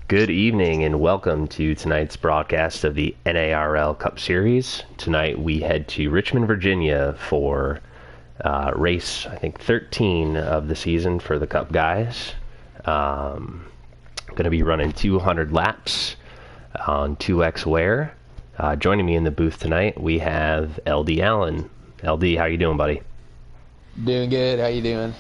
Good evening and welcome to tonight's broadcast of the NARL Cup Series. Tonight we head to Richmond, Virginia for race, I think, 13 of the season for the Cup guys. Going to be running 200 laps on 2X wear. Joining me in the booth tonight, we have LD Allen. LD, how you doing, buddy? Doing good. How you doing?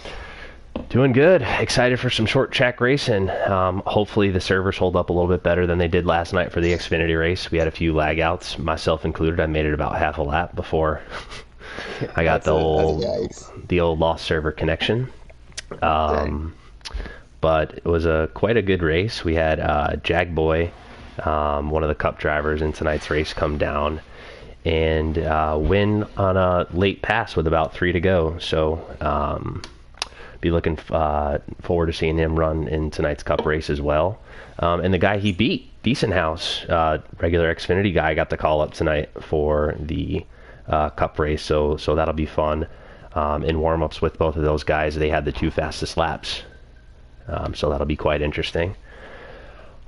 Doing good. Excited for some short track racing. Hopefully the servers hold up a little bit better than they did last night for the Xfinity race. We had a few lag outs, myself included. I made it about half a lap before I got the old lost server connection. But it was quite a good race. We had Jagboy, one of the Cup drivers in tonight's race, come down and win on a late pass with about 3 to go. So be looking forward to seeing him run in tonight's Cup race as well. And the guy he beat, Decent House, regular Xfinity guy, got the call up tonight for the Cup race. So that'll be fun. In warm-ups with both of those guys, they had the 2 fastest laps. So that'll be quite interesting.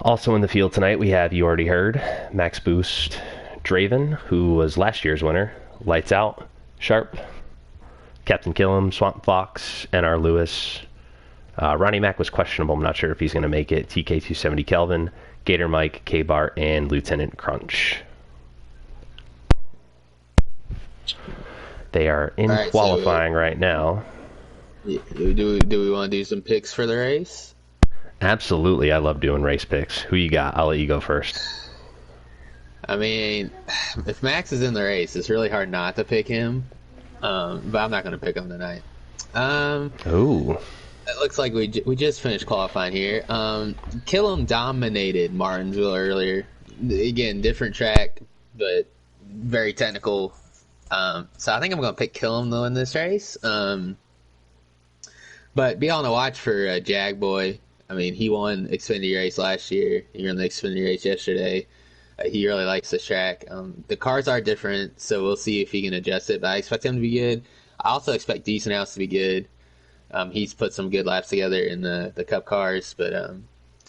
Also in the field tonight, we have, you already heard, Max Boost Draven, who was last year's winner. Lights Out, Sharp, Captain Killam, Swamp Fox, NR Lewis. Ronnie Mack was questionable. I'm not sure if he's going to make it. TK270 Kelvin, Gator Mike, K-Bart, and Lieutenant Crunch. They are in qualifying right now. Do we want to do some picks for the race? Absolutely. I love doing race picks. Who you got? I'll let you go first. I mean, if Max is in the race, it's really hard not to pick him. But I'm not going to pick him tonight. Ooh. It looks like we just finished qualifying here. Killam dominated Martinsville earlier. Again, different track, but very technical. So I think I'm going to pick Killam though in this race. But be on the watch for Jagboy. I mean, he won Xfinity race last year. He ran the Xfinity race yesterday. He really likes this track. The cars are different, so we'll see if he can adjust it. But I expect him to be good. I also expect Decent House to be good. He's put some good laps together in the Cup cars, but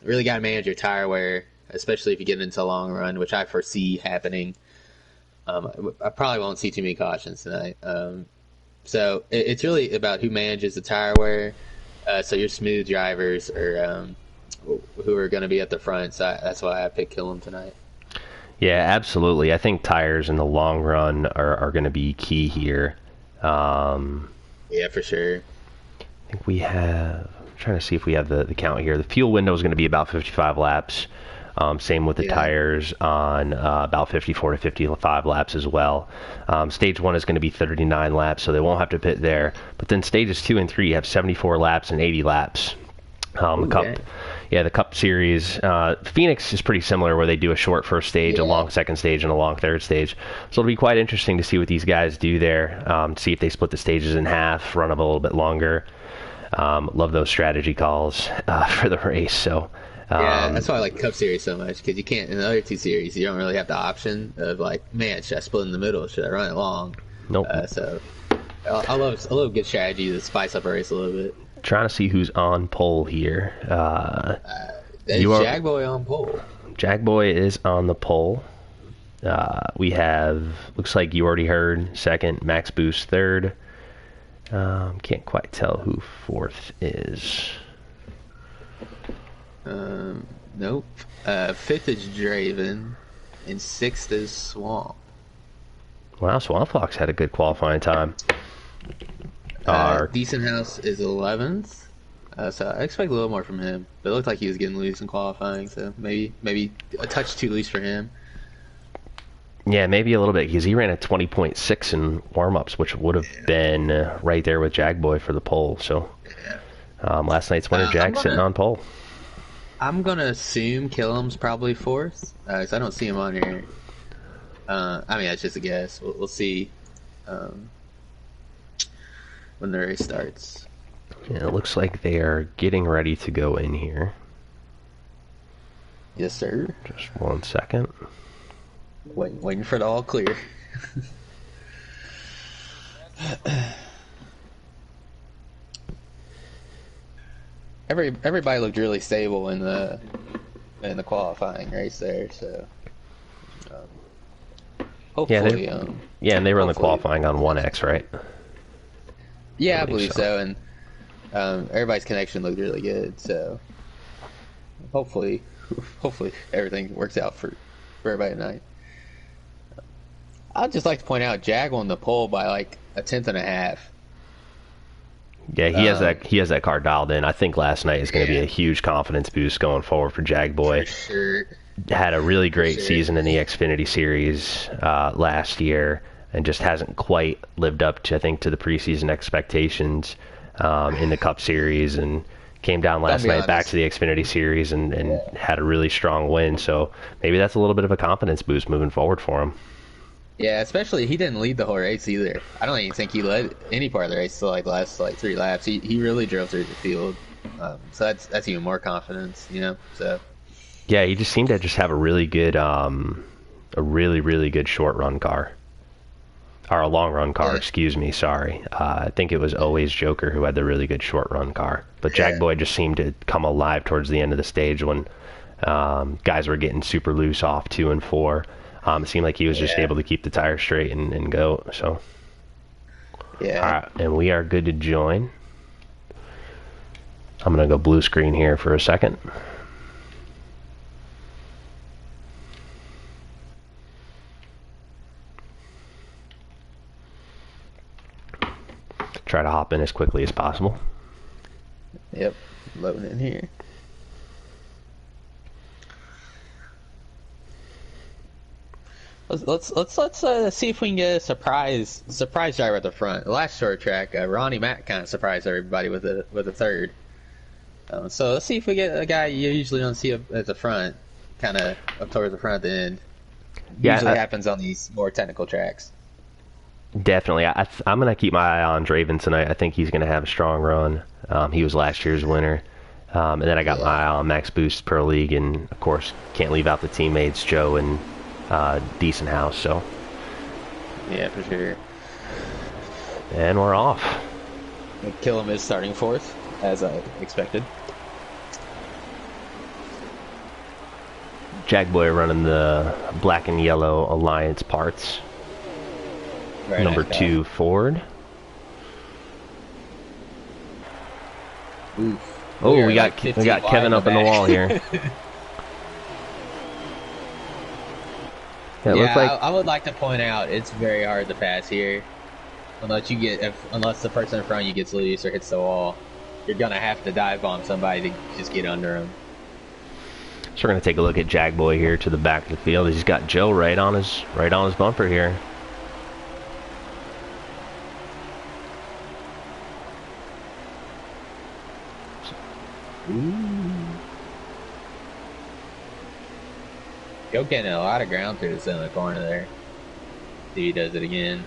really got to manage your tire wear, especially if you get into a long run, which I foresee happening. I probably won't see too many cautions tonight. So it's really about who manages the tire wear. So your smooth drivers are who are going to be at the front. So that's why I picked Killam tonight. Yeah, absolutely. I think tires in the long run are going to be key here. Yeah, for sure. I think we have... I'm trying to see if we have the count here. The fuel window is going to be about 55 laps. Same with the tires on about 54 to 55 laps as well. Stage 1 is going to be 39 laps, so they won't have to pit there. But then stages 2 and 3 have 74 laps and 80 laps. The Cup Series, Phoenix is pretty similar, where they do a short first stage, a long second stage, and a long third stage. So it'll be quite interesting to see what these guys do there, see if they split the stages in half, run them a little bit longer. Love those strategy calls for the race. So that's why I like Cup Series so much, because you can't, in the other 2 series, you don't really have the option of like, man, should I split in the middle? Should I run it long? Nope. So I love good strategy to spice up a race a little bit. Trying to see who's on pole here. Jagboy on pole. Jagboy is on the pole. We have, looks like you already heard, second, Max Boost third. Can't quite tell who fourth is. Nope. Fifth is Draven, and sixth is Swamp. Wow, Swamp Fox had a good qualifying time. Decent House is 11th, so I expect a little more from him. But it looked like he was getting loose in qualifying, so maybe a touch too loose for him. Yeah, maybe a little bit, because he ran a 20.6 in warm-ups, which would have been right there with Jagboy for the pole. So last night's winner, Jag, sitting on pole. I'm going to assume Killam's probably fourth, because I don't see him on here. I mean, that's just a guess. We'll see when the race starts. Yeah, it looks like they are getting ready to go in here. Yes, sir. Just 1 second. Waiting for the all clear. Everybody looked really stable in the in the qualifying race there. So Yeah, hopefully, and they run the hopefully, qualifying on 1X, right? yeah, I believe so. And everybody's connection looked really good. So hopefully, hopefully everything works out for everybody tonight. I'd just like to point out Jag won the pole by like a tenth and a half. Yeah, he has that car dialed in. I think last night is going to be a huge confidence boost going forward for Jag Boy. For sure. Had a really great season in the Xfinity Series last year, and just hasn't quite lived up to, I think, to the preseason expectations in the Cup Series, and came down last night back to the Xfinity Series and had a really strong win. So maybe that's a little bit of a confidence boost moving forward for him. Yeah, especially he didn't lead the whole race either. I don't even think he led any part of the race till like the last 3 laps. He really drove through the field, so that's even more confidence, you know. So yeah, he just seemed to just have a really good, a really good short run car. Or a long run car, excuse me, sorry. I think it was always Joker who had the really good short run car. But Jag Boy just seemed to come alive towards the end of the stage when guys were getting super loose off 2 and 4. It seemed like he was just able to keep the tires straight and go. So, yeah. All right, and we are good to join. I'm going to go blue screen here for a second. Try to hop in as quickly as possible. Yep, loading in here. Let's see if we can get a surprise driver at the front. The last short track, Ronnie Mack kind of surprised everybody with a third. So let's see if we get a guy you usually don't see at the front, kind of up towards the front at the end. Usually happens on these more technical tracks. Definitely. I'm going to keep my eye on Draven tonight. I think he's going to have a strong run. He was last year's winner. And then I got my eye on Max Boost Pro League, and of course can't leave out the teammates Joe and Decent House. So yeah, for sure. And we're off. Killam is starting 4th, as I expected. Jagboy running the black and yellow Alliance parts. Very Number nice 2 Ford. Oof. Oh, we got Kevin up in the wall here. I would like to point out it's very hard to pass here, unless the person in front of you gets loose or hits the wall. You're gonna have to dive bomb somebody to just get under him. So we're gonna take a look at Jagboy here to the back of the field. He's got Joe right on his bumper here. Joe getting a lot of ground through the center of the corner there. See if he does it again.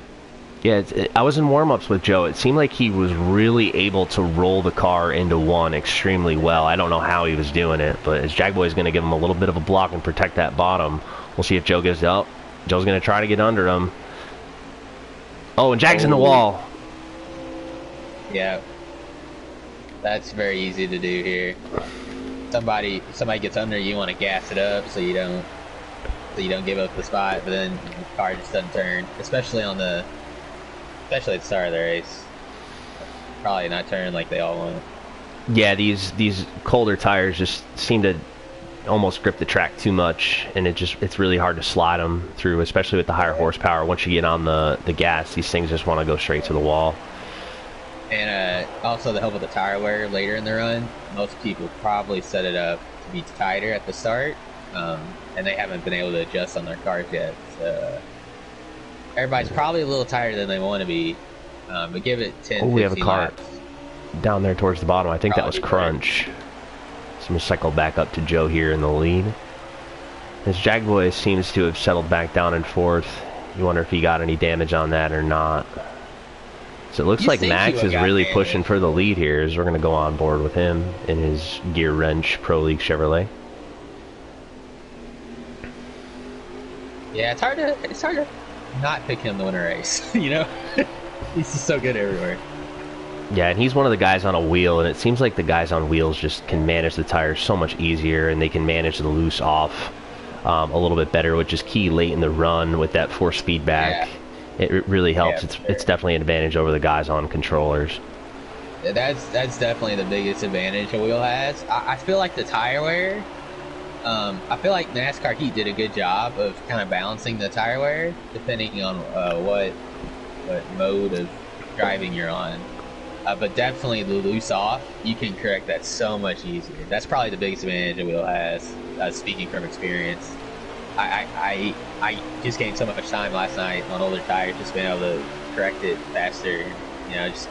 Yeah, I was in warm-ups with Joe. It seemed like he was really able to roll the car into one extremely well. I don't know how he was doing it, but as Jagboy's going to give him a little bit of a block and protect that bottom. We'll see if Joe gives up. Joe's going to try to get under him. Oh, and Jag's in the wall. Yeah. That's very easy to do here. Somebody gets under, you want to gas it up so you don't give up the spot, but then the car just doesn't turn, especially at the start of the race. Probably not turning like they all want. Yeah, these colder tires just seem to almost grip the track too much, and it's really hard to slide them through, especially with the higher horsepower. Once you get on the gas, these things just want to go straight to the wall. And also the help with the tire wear later in the run, most people probably set it up to be tighter at the start, and they haven't been able to adjust on their cars yet. So everybody's probably a little tighter than they want to be, but give it 10, 15 we have a car laps. Down there towards the bottom. I think that was Crunch. So I'm going to cycle back up to Joe here in the lead. As Jagboy seems to have settled back down in 4th. You wonder if he got any damage on that or not. So it looks like Max is really pushing for the lead here, as we're going to go on board with him in his Gear Wrench Pro League Chevrolet. Yeah, it's hard to not pick him to win a race. You know, he's just so good everywhere. Yeah, and he's one of the guys on a wheel, and it seems like the guys on wheels just can manage the tires so much easier, and they can manage the loose off a little bit better, which is key late in the run with that 4-speed back. Yeah. It really helps. Yeah, It's definitely an advantage over the guys on controllers. That's definitely the biggest advantage a wheel has. I feel like the tire wear. I feel like NASCAR Heat did a good job of kind of balancing the tire wear depending on what mode of driving you're on. But definitely the loose off, you can correct that so much easier. That's probably the biggest advantage a wheel has. Speaking from experience, I just gained so much time last night on older tires, just being able to correct it faster. You know, just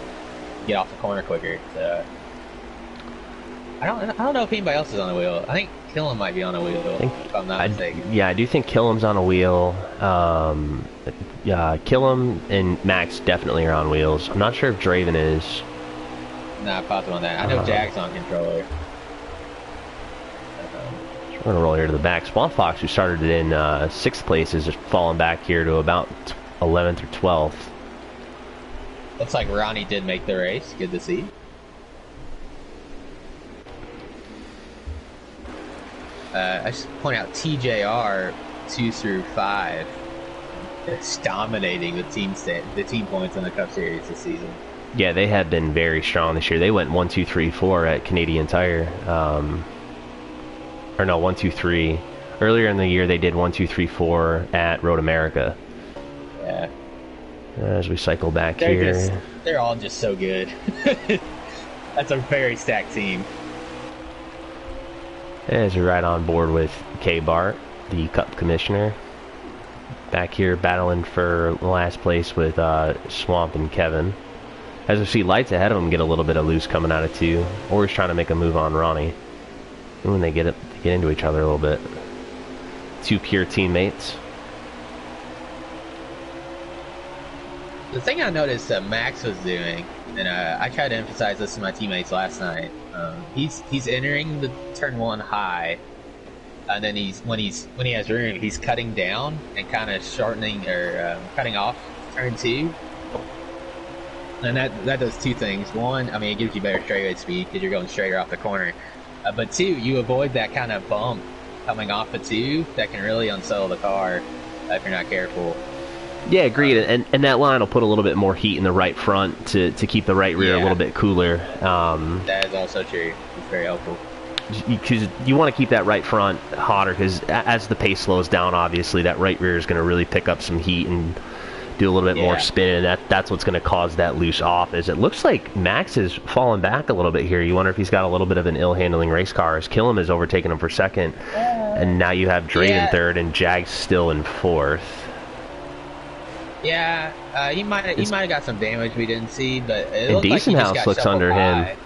get off the corner quicker. So, I don't know if anybody else is on the wheel. I think Killam might be on a wheel, if I'm not mistaken. Yeah, I do think Killam's on a wheel. Yeah, Killam and Max definitely are on wheels. I'm not sure if Draven is. Nah, positive on that. I know Jag's on controller. We're going to roll here to the back. Swamp Fox, who started it in 6th place, is just falling back here to about 11th or 12th. Looks like Ronnie did make the race. Good to see. I just point out TJR 2 through 5. It's dominating the team points in the Cup Series this season. Yeah, they have been very strong this year. They went 1, 2, 3, 4 at Canadian Tire. Or no, 1, 2, 3. Earlier in the year, they did 1, 2, 3, 4 at Road America. Yeah. As we cycle back here. They're all just so good. That's a very stacked team. As we're right on board with K. Bart, the Cup Commissioner. Back here battling for last place with Swamp and Kevin. As we see lights ahead of him get a little bit of loose coming out of 2. Or he's trying to make a move on Ronnie. And when they get into each other a little bit. 2 pure teammates. The thing I noticed that Max was doing, and I tried to emphasize this to my teammates last night, he's entering the turn 1 high, and then when he has room, he's cutting down and kind of shortening or cutting off turn 2. And that does 2 things. One, I mean, it gives you better straightaway speed because you're going straighter off the corner. But 2, you avoid that kind of bump coming off of 2 that can really unsettle the car if you're not careful. Yeah, agreed. And that line will put a little bit more heat in the right front to keep the right rear a little bit cooler. That is also true. It's very helpful. Because you want to keep that right front hotter, because as the pace slows down, obviously, that right rear is going to really pick up some heat and do a little bit more spin, and that's what's going to cause that loose off. Is it looks like Max is falling back a little bit here. You wonder if he's got a little bit of an ill-handling race car, as Killam has overtaken him for 2nd, and now you have Draven 3rd and Jag's still in 4th. Yeah, he might have got some damage we didn't see, but it looked Decent like House looks under him.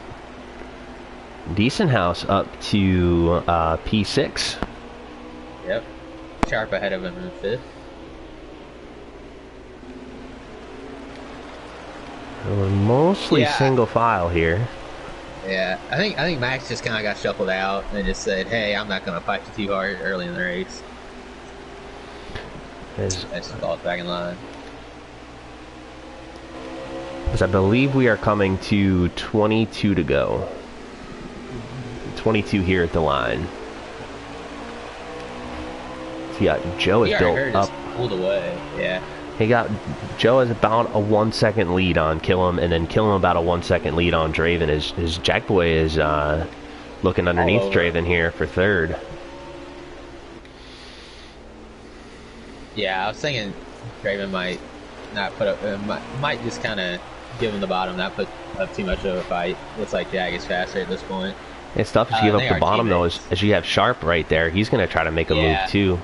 Decent House up to P6. Yep, Sharp ahead of him in 5th. We're mostly single file here. Yeah, I think Max just kind of got shuffled out and just said, "Hey, I'm not going to fight you too hard early in the race." That's falls back in line. As I believe we are coming to 22 to go. 22 here at the line. So yeah, Joe is built up. Pulled away. Yeah. Joe has about a 1 second lead on Killam, and then Killam about a 1 second lead on Draven. As Jackboy is looking underneath Draven here for 3rd. Yeah, I was thinking Draven might not put up, might just kind of give him the bottom, not put up too much of a fight. Looks like Jag is faster at this point. It's tough to give up the bottom though, as you have Sharp right there. He's going to try to make a move too.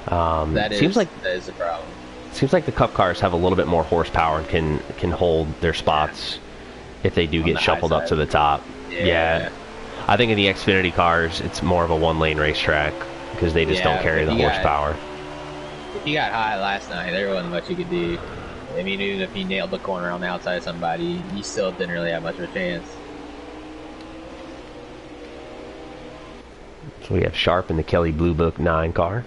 That is a problem. Seems like the Cup cars have a little bit more horsepower and can hold their spots if they do get shuffled up to the top. Yeah. I think in the Xfinity cars, it's more of a 1-lane racetrack because they just don't carry the horsepower. If you got high last night, there wasn't much you could do. I mean, even if you nailed the corner on the outside of somebody, you still didn't really have much of a chance. So we have Sharp in the Kelly Blue Book 9 car,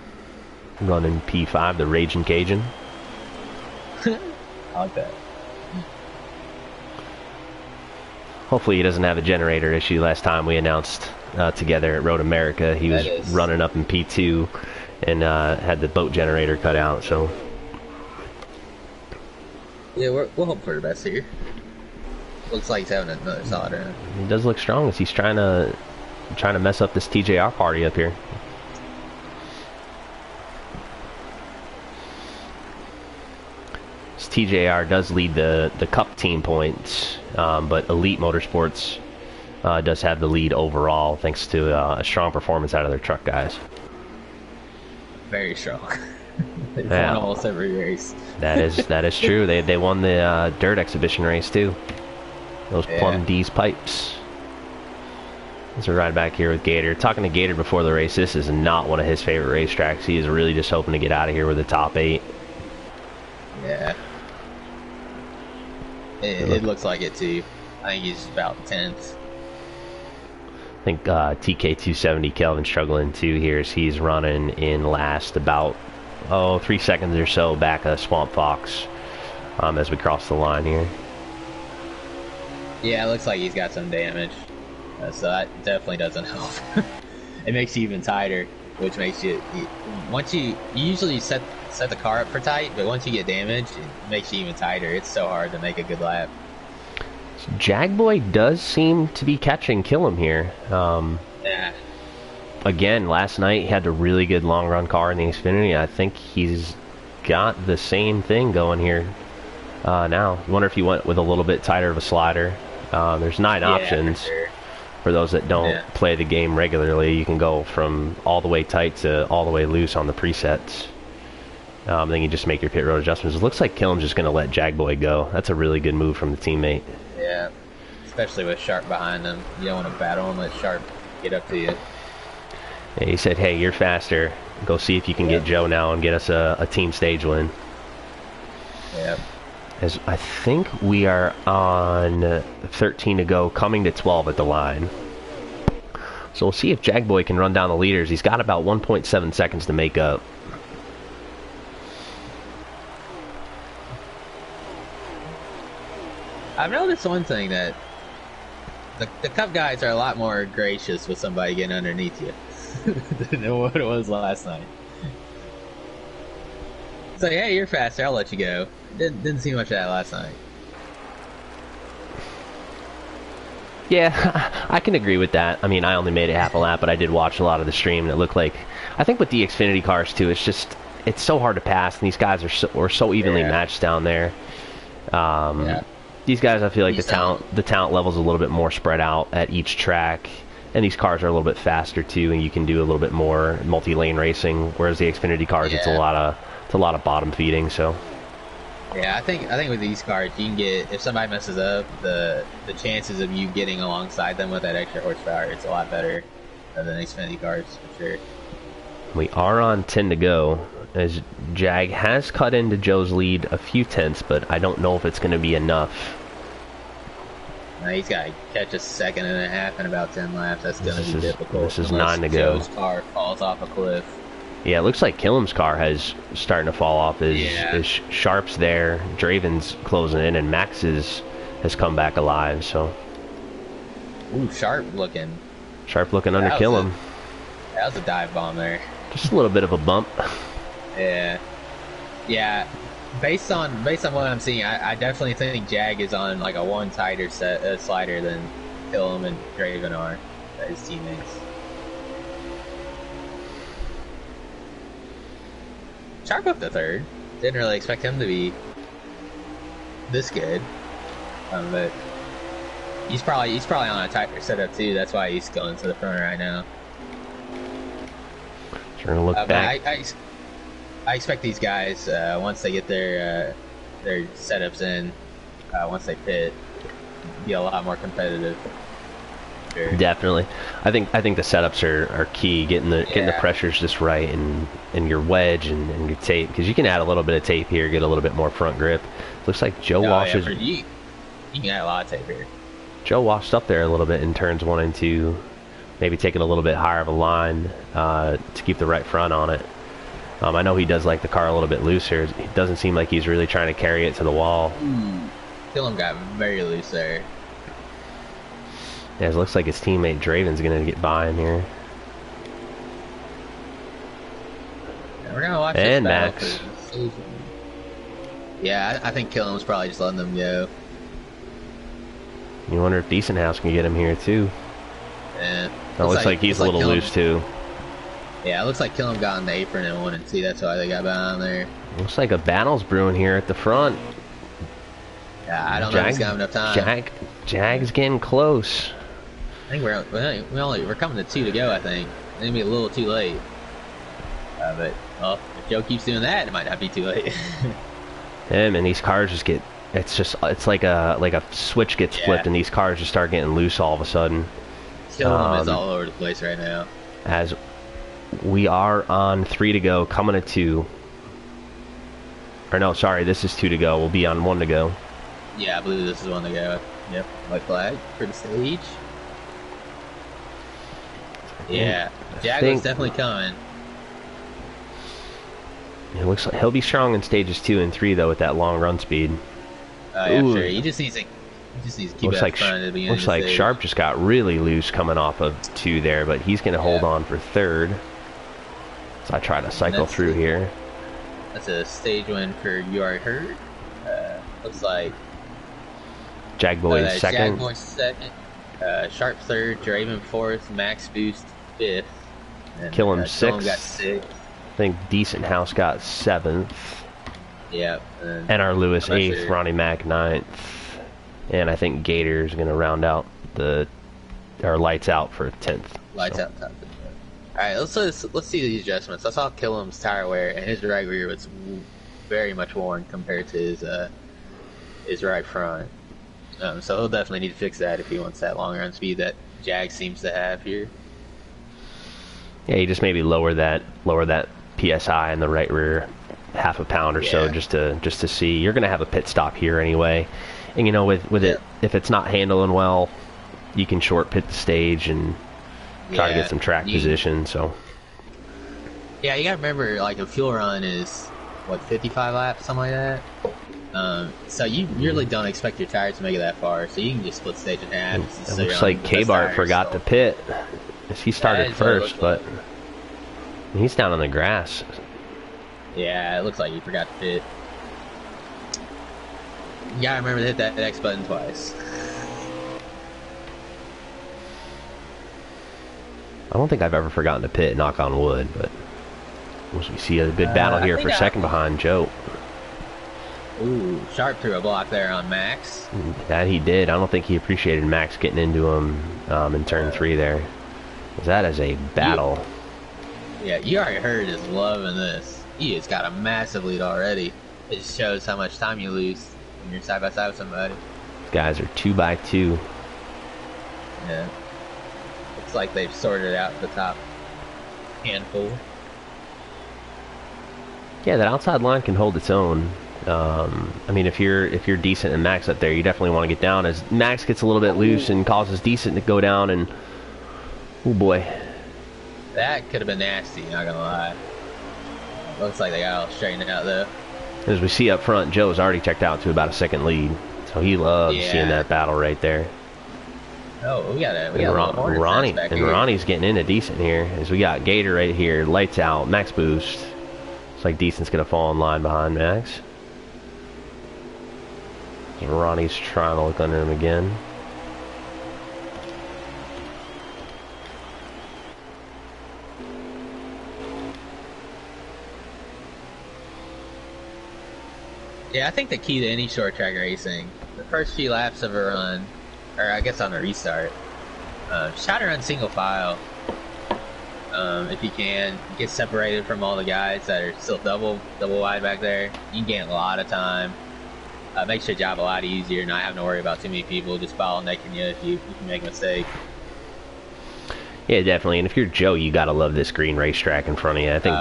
running P5, the Raging Cajun. I like that. Hopefully he doesn't have a generator issue. Last time we announced together at Road America, he was running up in P2 and had the boat generator cut out. So yeah, we'll hope for the best here. Looks like he's having another solid round. He does look strong as he's trying to mess up this TJR party up here. This TJR does lead the Cup team points, but Elite Motorsports does have the lead overall thanks to a strong performance out of their truck guys. Very strong. They've won almost every race. That is true. They won the dirt exhibition race too. Those Plum D's pipes. So right back here with Gator. Talking to Gator before the race, this is not one of his favorite racetracks. He is really just hoping to get out of here with the top 8. Yeah. It looks like it too. I think he's about 10th. I think TK270 Kelvin struggling too here as he's running in last about 3 seconds or so back of Swamp Fox as we cross the line here. Yeah, it looks like he's got some damage. So that definitely doesn't help. It makes you even tighter, which makes you once you usually set the car up for tight, but once you get damaged, it makes you even tighter. It's so hard to make a good lap. So Jagboy does seem to be catching Killam here. Yeah. Again, last night he had a really good long run car in the Xfinity. I think he's got the same thing going here now. I wonder if he went with a little bit tighter of a slider. There's 9 options. For those that don't play the game regularly, you can go from all the way tight to all the way loose on the presets. Then you just make your pit road adjustments. It looks like Killam's just going to let Jagboy go. That's a really good move from the teammate. Yeah, especially with Sharp behind them. You don't want to battle and let Sharp get up to you. Yeah, he said, hey, you're faster. Go see if you can get Joe now and get us a team stage win. Yeah. As I think we are on 13 to go, coming to 12 at the line. So we'll see if Jagboy can run down the leaders. He's got about 1.7 seconds to make up. I've noticed one thing, that the Cup guys are a lot more gracious with somebody getting underneath you than what it was last night. It's like, hey, you're faster, I'll let you go. Didn't see much of that last night. Yeah, I can agree with that. I mean, I only made it half a lap, but I did watch a lot of the stream, and it looked like, I think with the Xfinity cars too, it's so hard to pass, and these guys are so evenly matched down there. These guys, I feel like the talent level's a little bit more spread out at each track, and these cars are a little bit faster too, and you can do a little bit more multi-lane racing. Whereas the Xfinity cars, it's a lot of bottom feeding. So yeah, I think with these cars, you can get, if somebody messes up, the chances of you getting alongside them with that extra horsepower, it's a lot better than Xfinity cars for sure. We are on 10 to go, as Jag has cut into Joe's lead a few tenths, but I don't know if it's going to be enough. Now he's got to catch a second and a half in about 10 laps. That's going to be difficult. This is 9 to go. Joe's car falls off a cliff. Yeah, it looks like Killam's car has starting to fall off. As Sharp's there, Draven's closing in, and Max has come back alive. So, ooh, Sharp looking under Killam. That was a dive bomb there. Just a little bit of a bump. Yeah. Based on what I'm seeing, I definitely think Jag is on like a one tighter slider than Killam and Draven are, his teammates. Sharp up to third. Didn't really expect him to be this good, but he's probably on a tighter setup too. That's why he's going to the front right now. Trying to look back. I expect these guys, once they get their setups in, once they pit, be a lot more competitive. Sure. Definitely, I think the setups are key. Getting the pressures just right, and your wedge and your tape, because you can add a little bit of tape here, get a little bit more front grip. Looks like Joe Walsh is. You can add a lot of tape here. Joe washed up there a little bit in turns 1 and 2, maybe taking a little bit higher of a line to keep the right front on it. I know he does like the car a little bit looser. It doesn't seem like he's really trying to carry it to the wall. Killam got very loose there. Yeah, it looks like his teammate Draven's going to get by him here. Yeah, we're gonna watch And this battle Max. for the season. Yeah, I think Killen's probably just letting them go. You wonder if Decent House can get him here too. Yeah. It looks like he's a little Killen, loose too. Yeah, it looks like Killen got on the apron and won and see that's why they got on there. Looks like a battle's brewing here at the front. Yeah, I don't know if he's got enough time. Jag's getting close. I think we're coming to 2 to go. I think it may be a little too late. But well, if Joe keeps doing that, it might not be too late. Him and these cars just get. It's like a switch gets flipped and these cars just start getting loose all of a sudden. Killen is all over the place right now. As we are on 3 to go, coming to 2. Or no, sorry, this is 2 to go. We'll be on 1 to go. Yeah, I believe this is 1 to go. Yep, white flag for the stage. Yeah, Jaguar's definitely coming. It looks like he'll be strong in stages 2 and 3 though with that long run speed. Yeah, sure. He just needs to keep it up front at the beginning. Looks like Sharp just got really loose coming off of 2 there, but he's going to hold on for 3rd. So I try to cycle through here. That's a stage win for You Are Heard. Looks like Jagboy is 2nd. Jagboy 2nd. Sharp 3rd. Draven 4th. Max Boost 5th. And, Killen Killen 6th. got 6th. I think Decent House got 7th. Yeah. And our Lewis 8th. Sure. Ronnie Mac 9th. And I think Gator is going to round out our Lights Out for 10th. Lights Out top. Alright, let's see these adjustments. I saw Killen's tire wear, and his right rear was very much worn compared to his right front. So he'll definitely need to fix that if he wants that long run speed that Jag seems to have here. Yeah, you just maybe lower that PSI in the right rear half a pound or so just to see. You're going to have a pit stop here anyway. And you know, with it, if it's not handling well, you can short pit the stage and try to get some track position. So yeah, you gotta remember, like, a fuel run is what, 55 laps, something like that. So you really don't expect your tires to make it that far, so you can just split stage in half. It looks like K-Bart forgot to pit. He started first, but he's down on the grass. Yeah, it looks like he forgot to pit. You gotta remember to hit that X button twice. I don't think I've ever forgotten to pit, knock on wood, but we see a good battle here for second behind Joe. Ooh, Sharp threw a block there on Max. That he did. I don't think he appreciated Max getting into him in turn 3 there. That is a battle. Yeah, You Already Heard is loving this. He has got a massive lead already. It just shows how much time you lose when you're side by side with somebody. These guys are 2 by 2. Yeah. Looks like they've sorted out the top handful. Yeah, that outside line can hold its own. I mean, if you're Decent and Max up there, you definitely want to get down. As Max gets a little bit loose and causes Decent to go down, and oh boy, that could have been nasty. Not gonna lie. Looks like they got all straightened out though. As we see up front, Joe's already checked out to about a 2nd lead, so he loves seeing that battle right there. Oh, we got Ronnie and here. Ronnie's getting into Decent here. As we got Gator right here, Lights Out, Max Boost. Looks like Decent's gonna fall in line behind Max. Ronnie's trying to look under him again. Yeah, I think the key to any short track racing, the first few laps of a run, or I guess on a restart, try to run single file. If you can, get separated from all the guys that are still double wide back there. You can gain a lot of time. Makes your job a lot easier, not having to worry about too many people just bottlenecking you if you make a mistake. Yeah, definitely. And if you're Joe, you gotta love this green racetrack in front of you. I think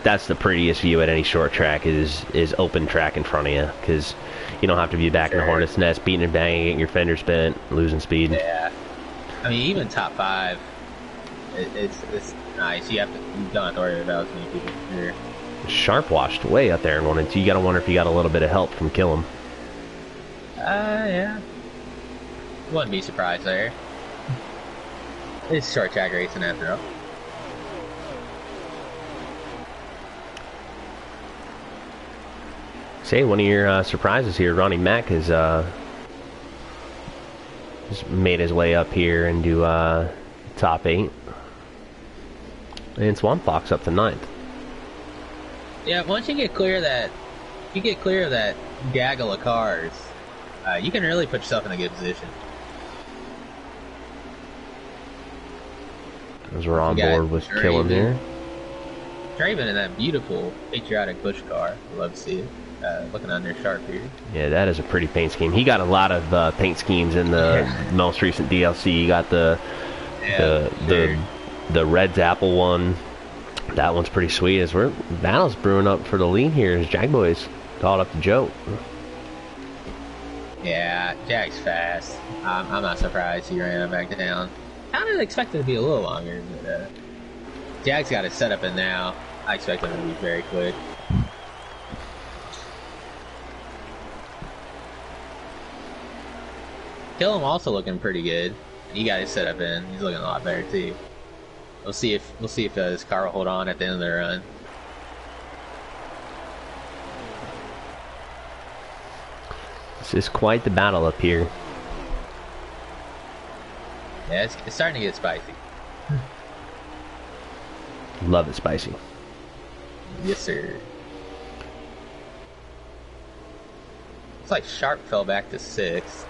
that's the prettiest view at any short track is open track in front of you, because you don't have to be back in the hornet's nest, beating and banging, getting your fenders bent, losing speed. Yeah, I mean, even top 5, it's nice. You don't have to worry about as many people here. Sharp washed way up there in 1 and 2. You gotta wonder if you got a little bit of help from Killen. Yeah. Wouldn't be surprised there. It's short track racing after all. Say, one of your surprises here, Ronnie Mack has made his way up here into top 8. And Swamp Fox up to 9th. Yeah, once you get clear of that, gaggle of cars, you can really put yourself in a good position. As we're on board with Killam here. Draven in that beautiful patriotic Bush car. I love to see it. Looking under sharp here. Yeah, that is a pretty paint scheme. He got a lot of paint schemes in the most recent DLC. You got the Red's Apple one. That one's pretty sweet. As we're battles brewing up for the lead here, as Jagboy's caught up to Joe. Yeah, Jag's fast. I'm not surprised he ran back down. Kind of expected it to be a little longer, but Jag's got his setup in now. I expect him to be very quick. Killam also looking pretty good. He got his setup in. He's looking a lot better too. We'll see if his car will hold on at the end of the run. This is quite the battle up here. Yeah, it's starting to get spicy. Love it spicy. Yes, sir. Looks like Sharp fell back to 6th.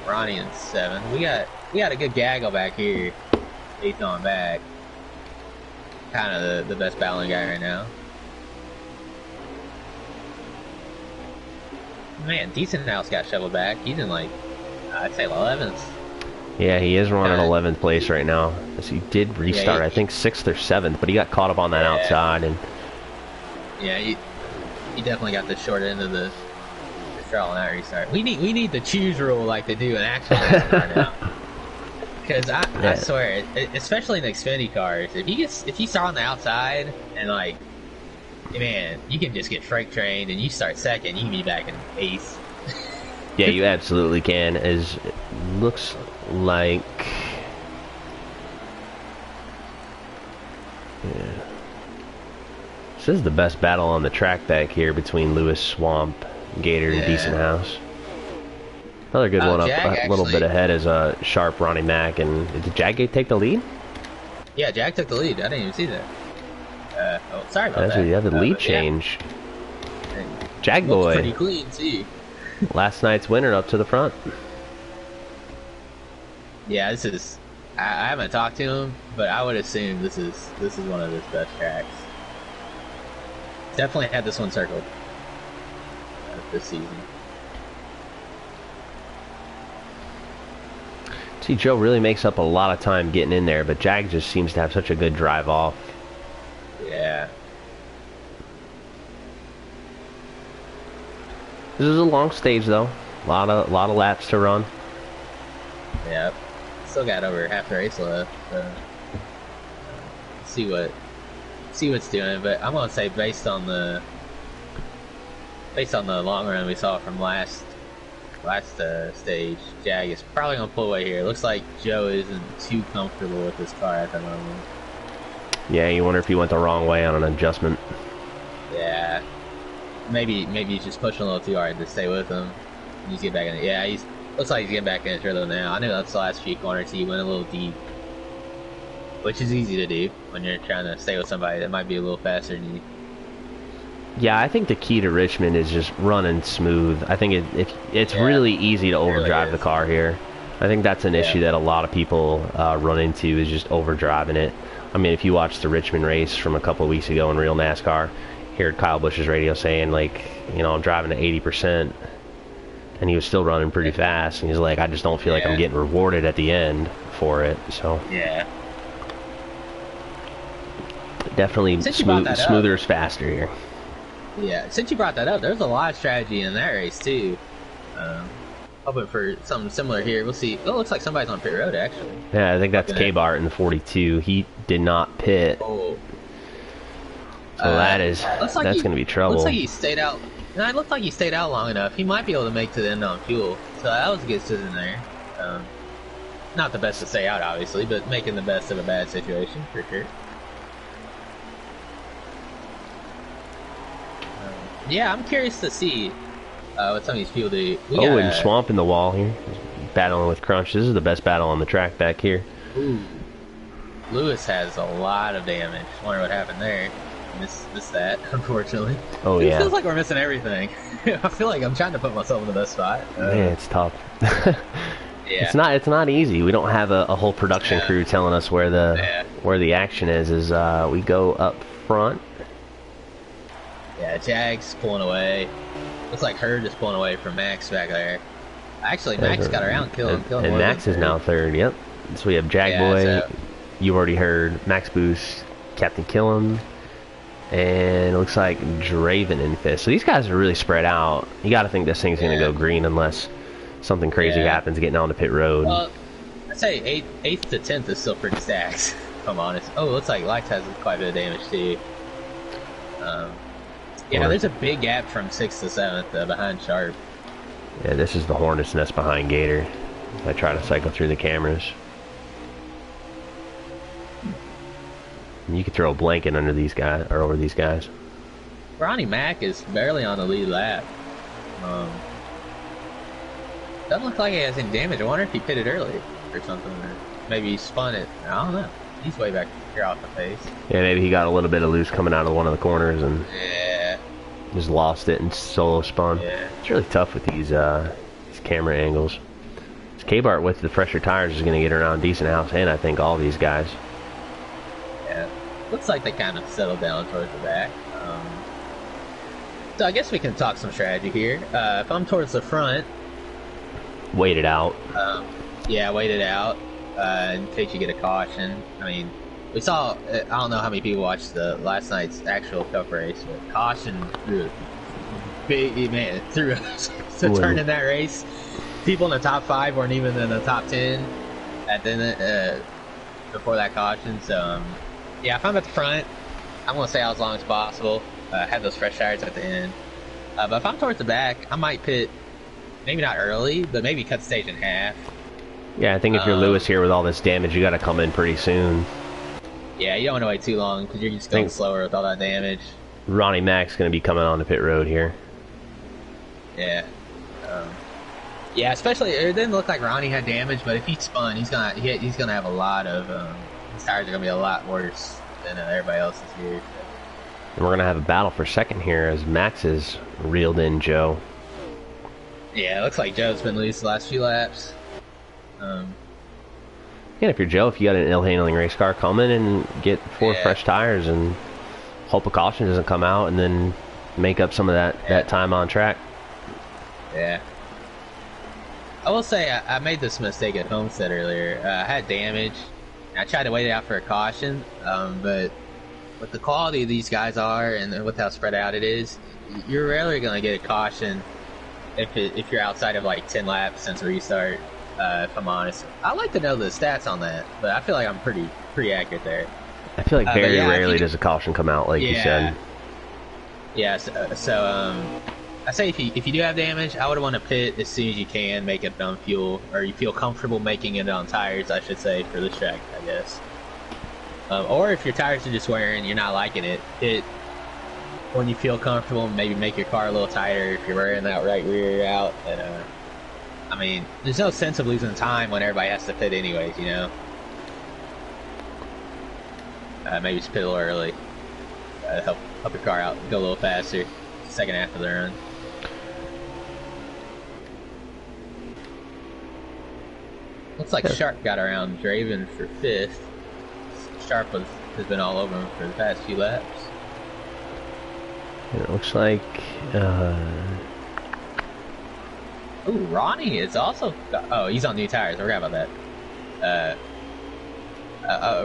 Ronnie in 7th. We got a good gaggle back here. 8th on back. Kind of the best battling guy right now. Man, Decent House got shoveled back. He's in like, I'd say 11th. Yeah, he is running 11th place right now. As he did restart, yeah, I think 6th or 7th, but he got caught up on that outside. And yeah, he definitely got the short end of the straw on that restart. We need the choose rule like they do in actual NASCAR now. Because I swear, especially in the Xfinity cars, if you start on the outside and like, man, you can just get freight trained and you start second, you can be back in 8th. Yeah, you absolutely can. As it looks like, yeah, this is the best battle on the track back here between Lewis, Swamp, Gator, and Decent House. Another good one up a little bit ahead is Sharp, Ronnie Mack, and did Jag take the lead? Yeah, Jag took the lead. I didn't even see that. Oh, sorry about that. Yeah, the lead change. Yeah. Jag Boy. Pretty clean too. Last night's winner up to the front. Yeah, this is. I haven't talked to him, but I would assume this is one of his best tracks. Definitely had this one circled this season. See, Joe really makes up a lot of time getting in there, but Jag just seems to have such a good drive off. Yeah. This is a long stage though. A lot of laps to run. Yep. Still got over half the race left. See what's doing, but I'm gonna say based on the long run we saw from last stage, Jag is probably gonna pull away here. Looks like Joe isn't too comfortable with this car at the moment. Yeah, you wonder if he went the wrong way on an adjustment. Yeah, maybe he's just pushing a little too hard to stay with him. He's get back in. Yeah, looks like he's getting back in his rhythm now. I know that's the last few corners he went a little deep, which is easy to do when you're trying to stay with somebody that might be a little faster than you. Yeah, I think the key to Richmond is just running smooth. I think it's really easy to overdrive the car here. I think that's an issue that a lot of people run into, is just overdriving it. I mean, if you watch the Richmond race from a couple of weeks ago in Real NASCAR, heard Kyle Busch's radio saying, like, you know, I'm driving at 80%, and he was still running pretty fast, and he's like, I just don't feel like I'm getting rewarded at the end for it. So yeah, definitely smoother is faster here. Yeah, since you brought that up, there's a lot of strategy in that race too. Hoping for something similar here. We'll see. Oh, it looks like somebody's on pit road actually. Yeah, I think that's K-Bart in the 42. He did not pit. Oh. So that's going to be trouble. Looks like he stayed out. And it looked like he stayed out long enough. He might be able to make to the end on fuel. So that was a good decision there. Not the best to stay out, obviously, but making the best of a bad situation, for sure. Yeah, I'm curious to see what some of these people do. And swamping the wall here. Battling with Crunch. This is the best battle on the track back here. Ooh. Lewis has a lot of damage. Wonder what happened there. Missed that, unfortunately. Oh, yeah. It feels like we're missing everything. I feel like I'm trying to put myself in the best spot. Man, it's tough. Yeah. It's not easy. We don't have a whole production crew telling us where the action is. We go up front. Yeah, Jag's pulling away. Looks like Herd is pulling away from Max back there. Actually, Max got around, killing and Max is now third. Yep. So we have Jag Boy. You already heard Max Boost, Captain Killam, and it looks like Draven in fifth. So these guys are really spread out. You got to think this thing's going to go green unless something crazy happens getting onto pit road. Well, I'd say 8th to 10th is still pretty stacked, if I'm honest. Oh, it looks like Lights has quite a bit of damage too. Yeah, there's a big gap from 6th to 7th behind Sharp. Yeah, this is the Hornet's Nest behind Gator. I try to cycle through the cameras. And you could throw a blanket under these guys, or over these guys. Ronnie Mack is barely on the lead lap. Doesn't look like he has any damage. I wonder if he pitted early or something. Or maybe he spun it. I don't know. He's way back here off the pace. Yeah, maybe he got a little bit of loose coming out of one of the corners and just lost it and solo spun. Yeah. It's really tough with these camera angles. This K-Bart with the fresher tires is going to get around decent house, and I think all these guys. Yeah, looks like they kind of settled down towards the back. So I guess we can talk some strategy here. If I'm towards the front, wait it out. Wait it out in case you get a caution. I mean, we saw, I don't know how many people watched the last night's actual cup race, but caution threw us to turn in that race. People in the top 5 weren't even in the top 10 at the before that caution. So yeah, if I'm at the front, I'm gonna stay out as long as possible. Have those fresh tires at the end. But if I'm towards the back, I might pit, maybe not early, but maybe cut the stage in half. Yeah, I think if you're Lewis here with all this damage, you got to come in pretty soon. Yeah, you don't want to wait too long because you're just going slower with all that damage. Ronnie Mac's going to be coming on the pit road here. Yeah. Yeah, especially it didn't look like Ronnie had damage, but if he spun, he's gonna have a lot of his tires are gonna be a lot worse than everybody else's here. So. And we're gonna have a battle for second here as Max is reeled in Joe. Yeah, it looks like Joe's been loose the last few laps. Yeah, if you're Joe, if you got an ill-handling race car, come in and get 4 fresh tires and hope a caution doesn't come out, and then make up some of that time on track. Yeah. I will say I made this mistake at Homestead earlier. I had damage. I tried to wait it out for a caution, but with the quality these guys are and with how spread out it is, you're rarely going to get a caution if you're outside of like 10 laps since restart. If I'm honest, I like to know the stats on that, but I feel like I'm pretty accurate there. I feel like very rarely does a caution come out, like you said. Yeah, so I say if you do have damage, I would want to pit as soon as you can, make it on fuel, or you feel comfortable making it on tires, I should say, for this track, I guess. Or if your tires are just wearing, you're not liking it, pit when you feel comfortable, maybe make your car a little tighter if you're wearing that right rear out. And I mean, there's no sense of losing time when everybody has to pit anyways, you know? Maybe just pit a little early. Help your car out, go a little faster, second half of the run. Looks like Sharp got around Draven for 5th. Sharp has been all over him for the past few laps. It looks like... Ooh, Ronnie is also... Oh, he's on new tires. I forgot about that.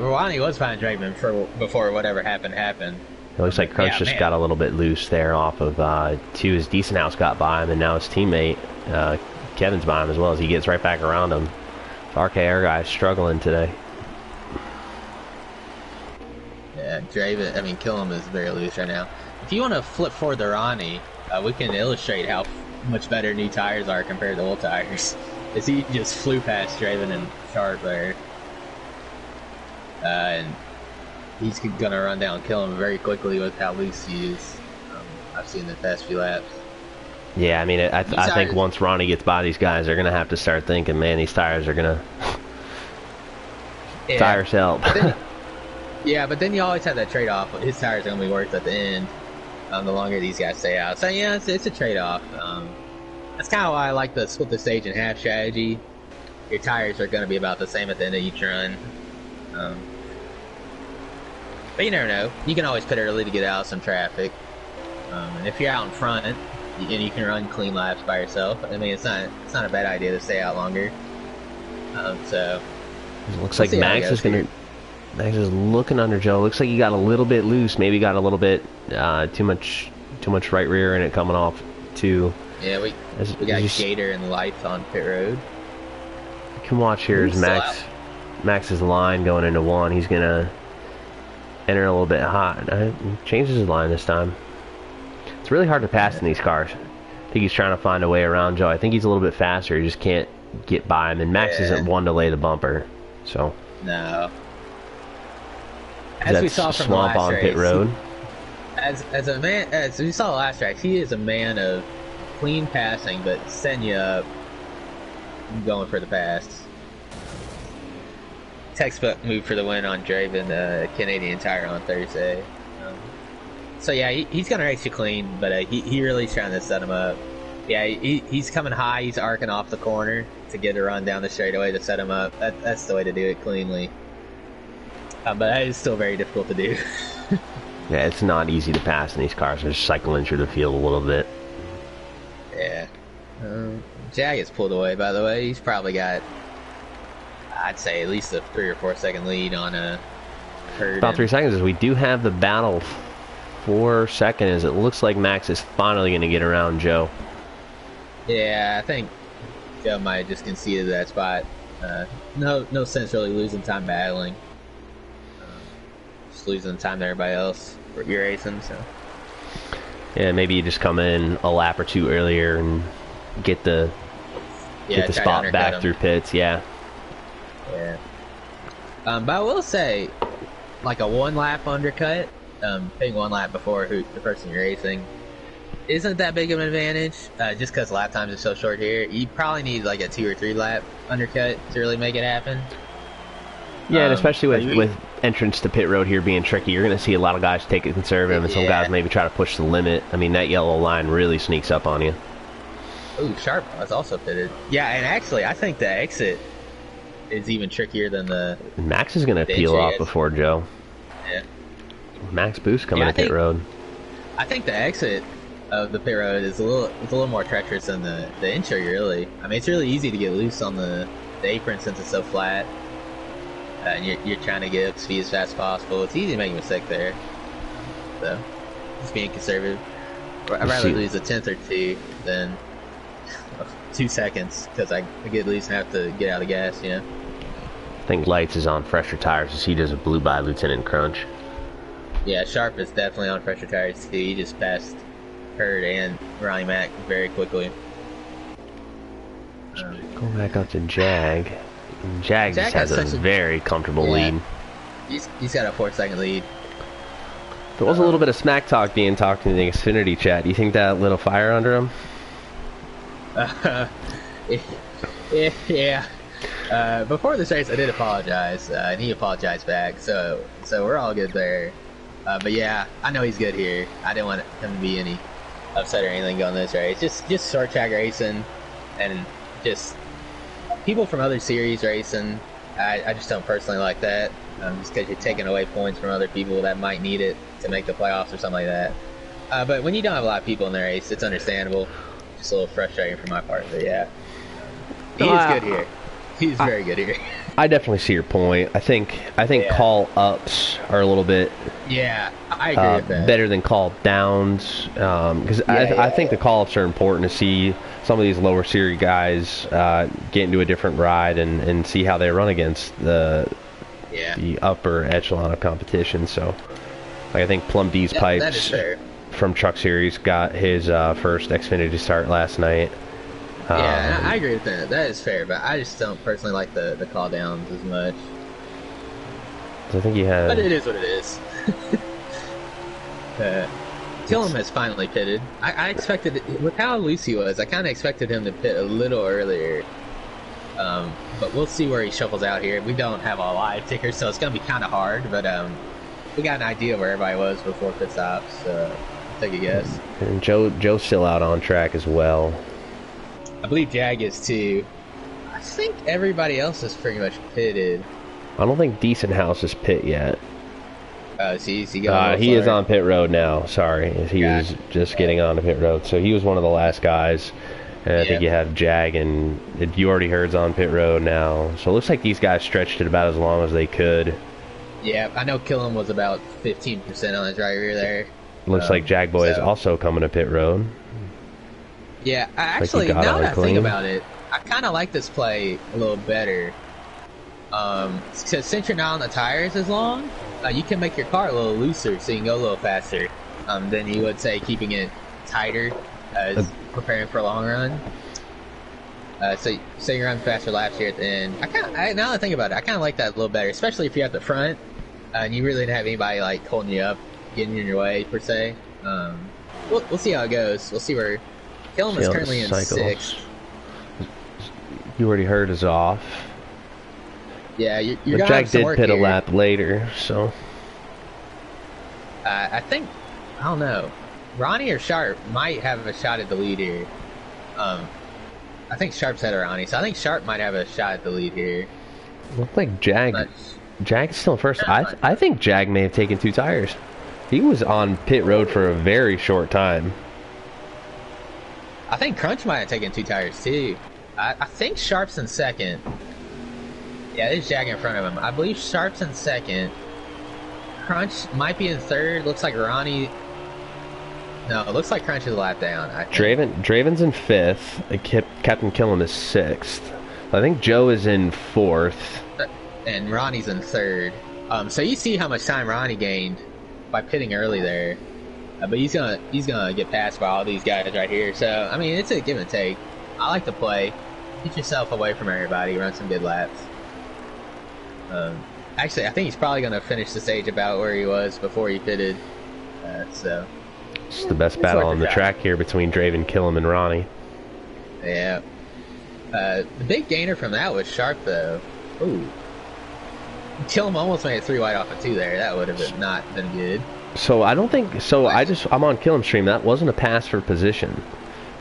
Ronnie was behind Draven before whatever happened. It looks like Crunch just got a little bit loose there off of 2. His Decent House got by him, and now his teammate, Kevin's by him as well as he gets right back around him. The RKR guy's struggling today. Yeah, Draven, Killam is very loose right now. If you want to flip forward to Ronnie, we can illustrate how much better new tires are compared to old tires. As he just flew past Draven and Sharp there. And he's gonna run down and kill him very quickly with how loose he is. I've seen the past few laps. Yeah, I mean, I think once Ronnie gets by these guys, they're gonna have to start thinking, man, these tires are gonna tires help. But then you always have that trade-off. His tires are gonna be worth at the end. The longer these guys stay out. So yeah, it's a trade-off. That's kind of why I like the split the stage in half strategy. Your tires are going to be about the same at the end of each run. But you never know. You can always pit early to get out of some traffic. And if you're out in front and you can run clean laps by yourself, I mean, it's not a bad idea to stay out longer. So it looks like Max is looking under Joe. Looks like he got a little bit loose. Maybe got a little bit too much right rear in it coming off too. Yeah, we got Gator and Life on pit road. You can watch here as Max's line going into one. He's gonna enter a little bit hot. Changes his line this time. It's really hard to pass in these cars. I think he's trying to find a way around Joe. I think he's a little bit faster. He just can't get by him. And Max isn't one to lay the bumper. So no. As we saw from the last race, pit road. As we saw the last race, he is a man of clean passing, but setting you up, going for the pass. Textbook move for the win on Draven, Canadian Tire on Thursday. So yeah, he's gonna race you clean, but he really is trying to set him up. Yeah, he's coming high, he's arcing off the corner to get a run down the straightaway to set him up. That's the way to do it cleanly. But that is still very difficult to do. Yeah, it's not easy to pass in these cars. They're cycling through the field a little bit. Yeah. Jag is pulled away, by the way. He's probably got, I'd say, at least a 3 or 4 second lead on a herd. About 3 seconds. As we do have the battle for second, as it looks like Max is finally going to get around Joe. Yeah, I think Joe might have just conceded that spot. No sense really losing time battling. Just losing time to everybody else for your racing, so. Yeah, maybe you just come in a lap or two earlier and get the spot back through pits. Yeah. But I will say, like a 1 lap undercut, being 1 lap before the person you're racing, isn't that big of an advantage. Just because lap times are so short here, you probably need like a 2 or 3 lap undercut to really make it happen. Yeah, and especially with entrance to pit road here being tricky, you're going to see a lot of guys take it conservative, and some guys maybe try to push the limit. I mean, that yellow line really sneaks up on you. Ooh, Sharp was also pitted. Yeah, and actually, I think the exit is even trickier than the... Max is going to peel off before Joe. Yeah. Max Boost coming to pit road. I think the exit of the pit road is a little more treacherous than the entry, really. I mean, it's really easy to get loose on the apron since it's so flat. And you're trying to get up speed as fast as possible. It's easy to make a mistake there. So, just being conservative. I'd rather lose a 10th or 2 than 2 seconds, because I get loose and have to get out of gas, you know? I think Lights is on fresher tires as he does a blue by Lieutenant Crunch. Yeah, Sharp is definitely on fresher tires too. He just passed Hurd and Ronnie Mac very quickly. Go back up to Jag. Jag just has a very comfortable lead. He's got a 4 second lead. There was a little bit of smack talk being talked in the Xfinity chat. Do you think that lit a fire under him? Yeah. Before this race, I did apologize, and he apologized back. So we're all good there. But yeah, I know he's good here. I didn't want him to be any upset or anything going this race. Just short track racing, and just people from other series racing. I just don't personally like that. Just because you're taking away points from other people that might need it to make the playoffs or something like that. But when you don't have a lot of people in the race, it's understandable. Just a little frustrating for my part, but yeah. He is good here. He's very good here. I definitely see your point. I think call ups are a little bit I agree with that. Better than call downs, because I think the call ups are important to see some of these lower series guys get into a different ride and see how they run against the upper echelon of competition. So, like, I think Plum D's pipes from Truck Series got his first Xfinity start last night. Yeah, I agree with that. That is fair, but I just don't personally like the call downs as much. I think he had. But it is what it is. Killam has finally pitted. I expected, with how loose he was, I kind of expected him to pit a little earlier. But we'll see where he shuffles out here. We don't have a live ticker, so it's going to be kind of hard. But we got an idea where everybody was before pit stops. So take a guess. And Joe's still out on track as well. I believe Jag is too. I think everybody else is pretty much pitted. I don't think Decent House is pit yet. He is on pit road now. Sorry, he was just getting on the pit road. So he was one of the last guys. And I think you have Jag and you already heard's on pit road now. So it looks like these guys stretched it about as long as they could. Yeah, I know Killam was about 15% on his right rear there. Looks like Jag Boy is also coming to pit road. Yeah, actually, now that I think about it, I kind of like this play a little better. So since you're not on the tires as long, you can make your car a little looser so you can go a little faster than you would say keeping it tighter as preparing for a long run. So you run faster laps here at the end. Now that I think about it, I kind of like that a little better, especially if you're at the front and you really didn't have anybody like holding you up, getting in your way per se. We'll see how it goes. We'll see where Killam is currently in 6th. You already heard is off. Yeah, you're but Jack did pit a lap later, so I think, I don't know, Ronnie or Sharp might have a shot at the lead here. I think Sharp's ahead of Ronnie, so I think Sharp might have a shot at the lead here. Looks like Jag's still first. I think Jag may have taken 2 tires. He was on pit road for a very short time. I think Crunch might have taken 2 tires too. I think Sharp's in 2nd. Yeah, there's Jag in front of him. I believe Sharp's in 2nd. Crunch might be in 3rd. Looks like Ronnie... No, it looks like Crunch is a lap down. Draven's in 5th. Captain Killam is 6th. I think Joe is in 4th. And Ronnie's in 3rd. So you see how much time Ronnie gained by pitting early there. But he's gonna get passed by all these guys right here. So, I mean, it's a give and take. I like to play. Get yourself away from everybody. Run some good laps. Actually, I think he's probably going to finish the stage about where he was before he pitted. So it's the best battle on the track here between Draven, Killam, and Ronnie. Yeah. The big gainer from that was Sharp, though. Ooh. Killam almost made it 3 wide off of 2 there. That would have not been good. So I don't think... So I'm on Killam's stream. That wasn't a pass for position.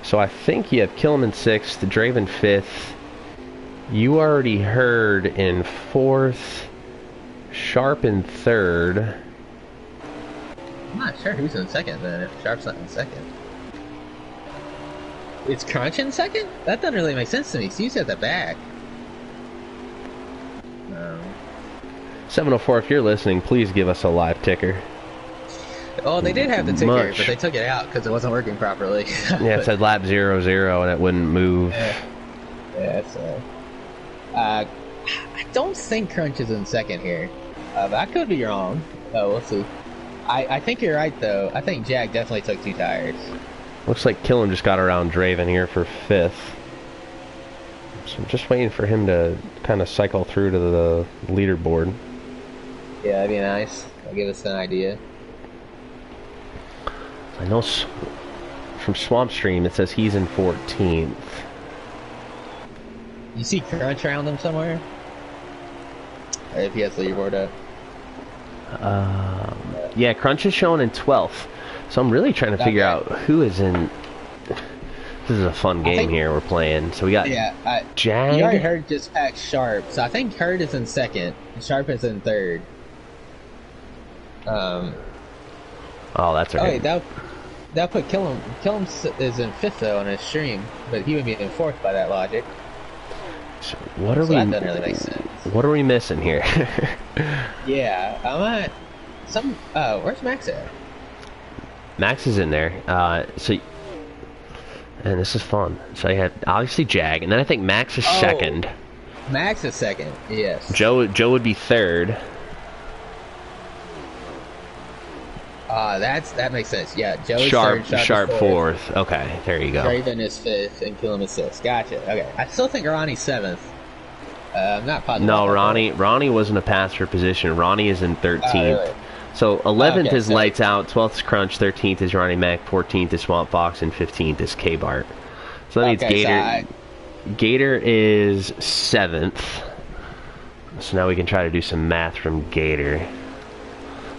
So I think you have Killam in 6th, Draven 5th. You already heard in 4th, Sharp in 3rd. I'm not sure who's in 2nd then, if Sharp's not in 2nd. It's Crunch in 2nd? That doesn't really make sense to me. Steve's at the back. 704, if you're listening, please give us a live ticker. Oh, they did have the ticker, but they took it out because it wasn't working properly. Yeah, it said lap 00 and it wouldn't move. Yeah, so... I don't think Crunch is in 2nd here. But I could be wrong. Oh, we'll see. I think you're right, though. I think Jag definitely took 2 tires. Looks like Killam just got around Draven here for 5th. So I'm just waiting for him to kind of cycle through to the leaderboard. Yeah, that'd be nice. That'll give us an idea. I know from Swamp Stream it says he's in 14th. You see Crunch around him somewhere? Or if he has the leaderboard up. Yeah, Crunch is shown in 12th. So I'm really trying to figure out who is in... This is a fun game here we're playing. So we got Jag. You already heard just packed Sharp. So I think Hurd is in 2nd. And Sharp is in 3rd. Oh, that's okay. Oh, wait, that put Killam. Killam is in 5th, though, on his stream. But he would be in 4th by that logic. So that doesn't really make sense. What are we missing here? Yeah, I'm at some. Where's Max at? Max is in there. And this is fun. So you had obviously Jag, and then I think Max is 2nd. Max is 2nd. Yes. Joe would be 3rd. That makes sense. Yeah, Joe's Sharp, third, Sharp is fourth. Okay, there you go. Draven is fifth, and Killam is sixth. Gotcha. Okay, I still think Ronnie's seventh. I'm not positive. No, Ronnie wasn't a passer position. Ronnie is in 13th. Really? So 11th Okay, is Lights Out, 12th is Crunch, 13th is Ronnie Mac, 14th is Swamp Fox, and 15th is K-Bart. So that means Gator. Gator is 7th. So now we can try to do some math from Gator.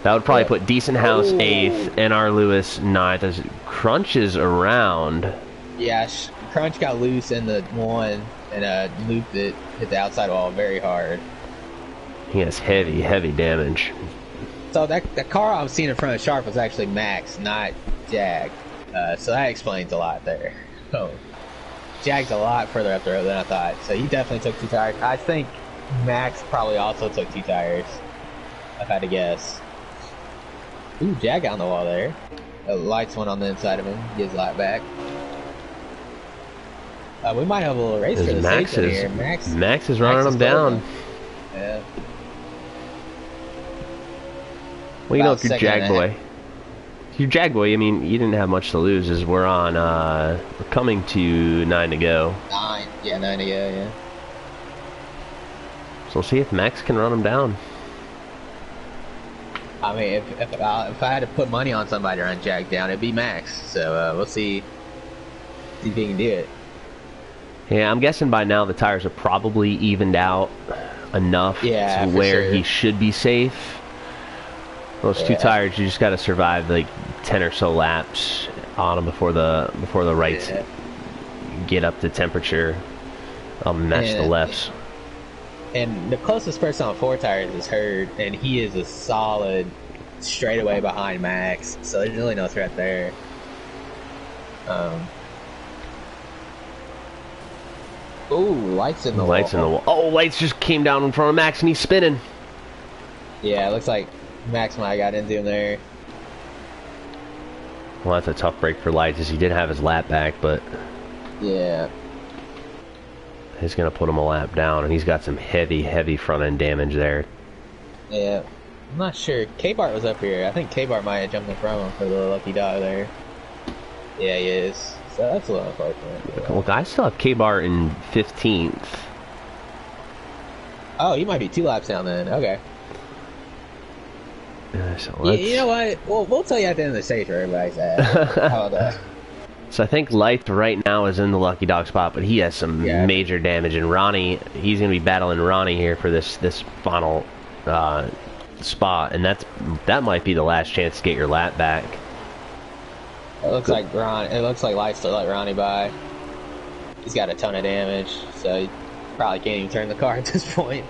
That would probably put Decent House 8th, NR Lewis 9th. Crunch is around. Yeah, Crunch got loose in the one and looped it, hit the outside wall very hard. He has heavy damage. So that car I was seeing in front of Sharp was actually Max, not Jag. So that explains a lot there. Oh, Jag's a lot further up the road than I thought. So he definitely took 2 tires. I think Max probably also took 2 tires, if I had to guess. Ooh, Jag got on the wall there. Lights one on the inside of him. Gives light back. We might have a little race for the station here. Max is running them down. Yeah. Well, you know, if you're Jag Boy. If you're Jag Boy, I mean, you didn't have much to lose as we're on, we're coming to 9 to go. 9 to go, yeah. So we'll see if Max can run him down. I mean, if I had to put money on somebody to run Jag down, it'd be Max. So we'll see if he can do it. Yeah, I'm guessing by now the tires are probably evened out enough to where he should be safe. Those 2 tires, you just got to survive like 10 or so laps on them before the rights get up to temperature. I'll match the lefts. And the closest person on 4 tires is Hurd, and he is a solid straightaway behind Max, so there's really no threat there. Ooh, lights in the wall. Oh, lights just came down in front of Max, and he's spinning. Yeah, it looks like Max might have got into him there. Well, that's a tough break for lights, as he did have his lap back, but yeah, he's gonna put him a lap down, and he's got some heavy front end damage there. Yeah, I'm not sure. K-Bart was up here. I think K-Bart might have jumped in front of him for the lucky dog there. Yeah, he is. So that's a little unfortunate. Well, I still have K-Bar in 15th. Oh, he might be 2 laps down then. Okay. So you know what? We'll tell you at the end of the stage where everybody's at. How about that? So I think Light right now is in the lucky dog spot, but he has some major damage. And Ronnie, he's going to be battling Ronnie here for this final spot, and that might be the last chance to get your lap back. It looks like Light's to let Ronnie by. He's got a ton of damage, so he probably can't even turn the car at this point.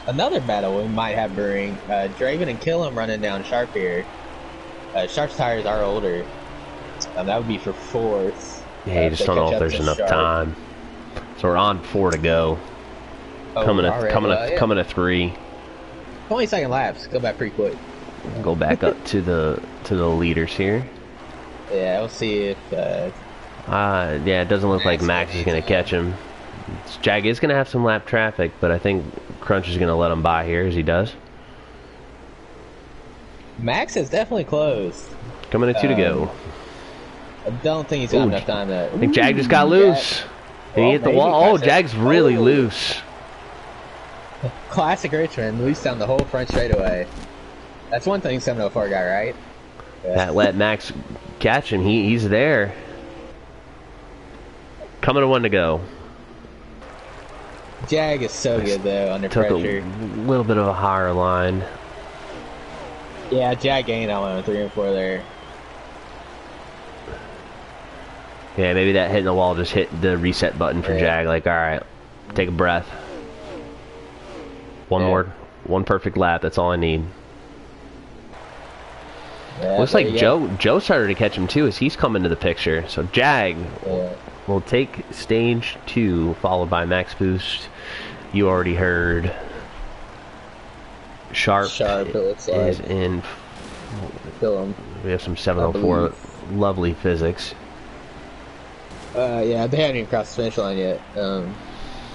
Another battle we might have brewing. Draven and Killam running down Sharp here. Sharp's tires are older. That would be for 4th. Yeah, you just don't know if there's enough time. So we're on 4 to go. Coming to 3. 20-second laps. Go back pretty quick. Go back up to the leaders here. Yeah, we'll see if. Yeah, it doesn't look like Max is going to catch him. Jag is going to have some lap traffic, but I think Crunch is going to let him by here as he does. Max is definitely closed. Coming to 2 to go. I don't think he's got enough time to. I think Jag just got loose. And he hit the wall. Oh, Jag's really loose. Classic Richmond, loose down the whole front straightaway. That's one thing 704 got right. Yeah. That let Max catch him. He's there. Coming to 1 to go. Jag is so good though under pressure. A little bit of a higher line. Yeah, Jag gained on 1, 3 and 4 there. Yeah, maybe that hitting the wall just hit the reset button for Jag. Like, all right, take a breath. One perfect lap. That's all I need. Yeah, looks like Joe started to catch him too as he's coming to the picture. So Jag will take stage 2, followed by Max Boost. You already heard. Sharp it looks like. Is in. We have some 704 lovely physics. Yeah, they haven't even crossed the finish line yet.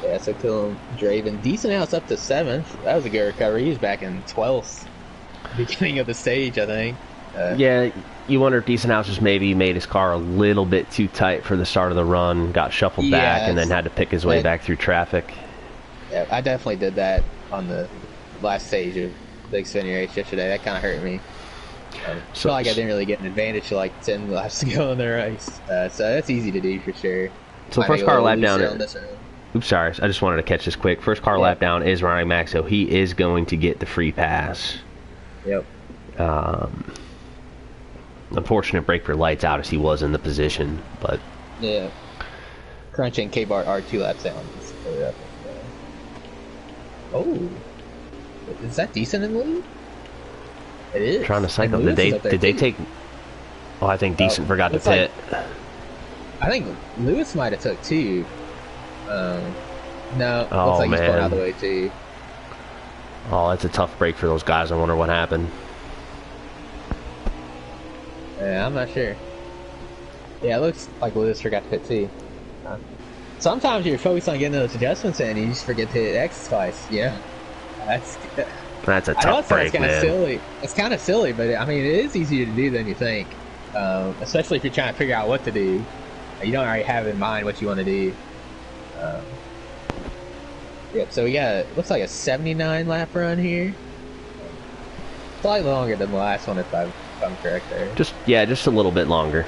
Yeah, so kill him. Draven. Decent outs up to 7th. That was a good recovery. He was back in 12th. Beginning of the stage, I think. Yeah, you wonder if Decent House just maybe made his car a little bit too tight for the start of the run, got shuffled back, and then had to pick his way back through traffic. Yeah, I definitely did that on the last stage of the Xfinity race yesterday. That kind of hurt me. I feel like I didn't really get an advantage to like 10 laps to go in the race. So that's easy to do for sure. So first car lap down. Oops, sorry. I just wanted to catch this quick. First car lap down is Ryan Max, so he is going to get the free pass. Yep. Unfortunate break for lights out as he was in the position, but yeah. Crunch and K-Bar are 2 laps down. Oh, is that Decent in the lead? It is. Trying to cycle. Did they take? Oh, I think Decent forgot to pit. I think Lewis might have took 2. No, looks like he's pulling out of the way too. Oh, that's a tough break for those guys. I wonder what happened. Yeah, I'm not sure. Yeah, it looks like Lewis forgot to hit T. Sometimes you're focused on getting those adjustments in and you just forget to hit X twice, yeah. That's a tough break, man. Silly. It's kind of silly, but I mean, it is easier to do than you think. Especially if you're trying to figure out what to do. You don't already have in mind what you want to do. Yep, so we got, looks like a 79 lap run here. Slightly longer than the last one if I'm correct there. Just a little bit longer.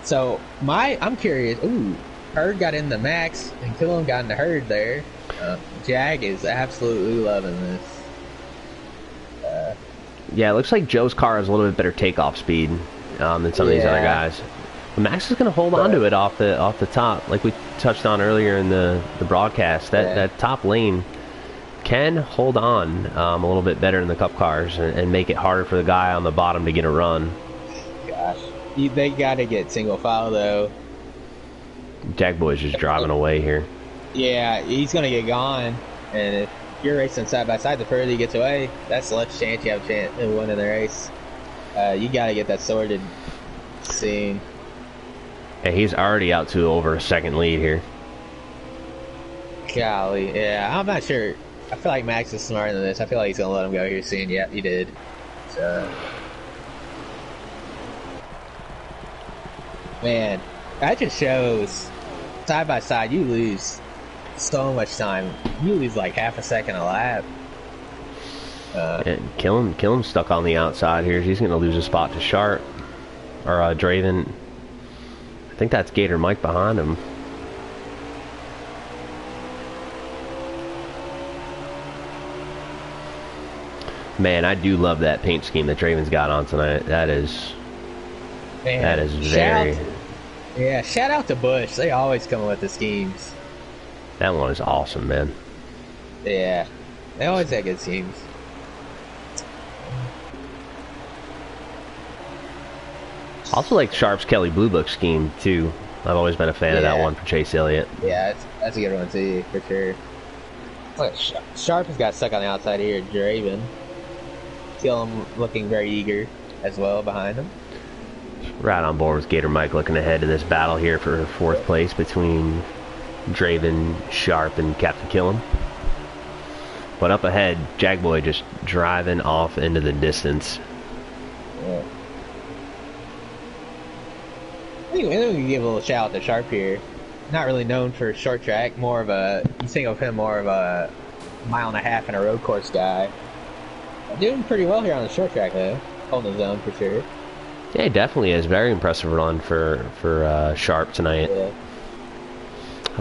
So I'm curious. Ooh, Herd got in the Max and Killam got in the Herd there. Jag is absolutely loving this. Yeah, it looks like Joe's car has a little bit better takeoff speed than some of these other guys. But Max is going to hold on to it off the top, like we touched on earlier in the broadcast. That top lane can hold on a little bit better in the Cup cars and make it harder for the guy on the bottom to get a run. Gosh, they got to get single file though. Jag Boy's just driving away here. Yeah, he's going to get gone, and if you're racing side by side, the further he gets away, that's the less chance you have a chance of winning the race. You got to get that sorted soon. And he's already out to over a second lead here. Golly, yeah, I'm not sure. I feel like Max is smarter than this. I feel like he's going to let him go here soon. Yeah, he did. So, man, that just shows side by side, you lose so much time. You lose like half a second a lap. Killam's stuck on the outside here. He's going to lose a spot to Sharp. Or Draven. I think that's Gator Mike behind him. Man, I do love that paint scheme that Draven's got on tonight. That is very... Shout out to Bush. They always come up with the schemes. That one is awesome, man. Yeah, they always have good schemes. Also like Sharp's Kelly Blue Book scheme, too. I've always been a fan of that one for Chase Elliott. Yeah, that's a good one, too, for sure. Look, Sharp has got stuck on the outside here. Draven. Killam looking very eager as well behind him. Right on board with Gator Mike looking ahead to this battle here for 4th place between Draven, Sharp, and Captain Killam. But up ahead, Jagboy just driving off into the distance. Yeah. I think we can give a little shout out to Sharp here. Not really known for short track, you think of him more of a 1.5 mile and a road course guy. Doing pretty well here on the short track though, holding his own for sure. Yeah, he definitely is. Very impressive run for Sharp tonight. Yeah.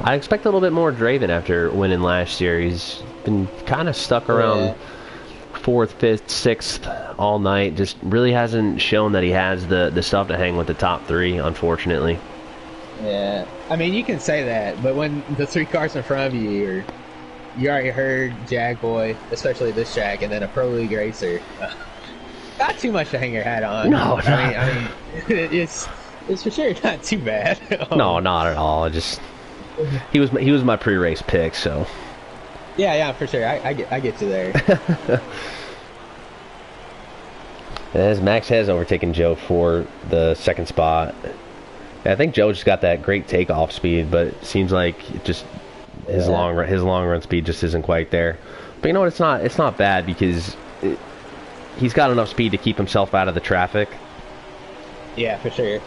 I expect a little bit more Draven after winning last year. He's been kind of stuck around 4th, 5th, 6th all night. Just really hasn't shown that he has the stuff to hang with the top 3, unfortunately. Yeah, I mean, you can say that, but when the 3 cars in front of you already heard Jag Boy, especially this track, and then a Pro League racer. Not too much to hang your hat on. No, I mean, it's for sure not too bad. No, not at all. He was my pre-race pick, so. Yeah, for sure. I get you there. As Max has overtaken Joe for the 2nd spot. I think Joe just got that great takeoff speed, but it seems like it just his long run speed just isn't quite there. But you know what? It's not bad because he's got enough speed to keep himself out of the traffic. Yeah, for sure.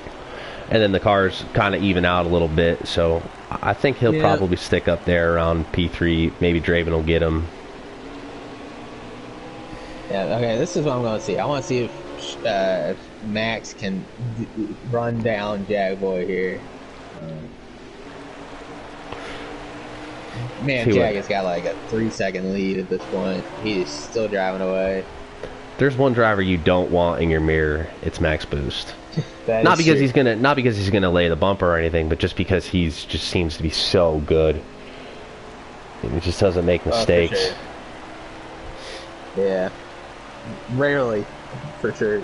And then the cars kind of even out a little bit, so I think he'll probably stick up there around P3. Maybe Draven will get him. Yeah, okay, this is what I'm going to see. I want to see if Max can run down Jagboy here. Man, Jag has got like a 3-second lead at this point. He is still driving away. There's one driver you don't want in your mirror. It's Max Boost. Not because he's gonna lay the bumper or anything, but just because he's just seems to be so good. He just doesn't make mistakes. For sure. Yeah, rarely, for sure.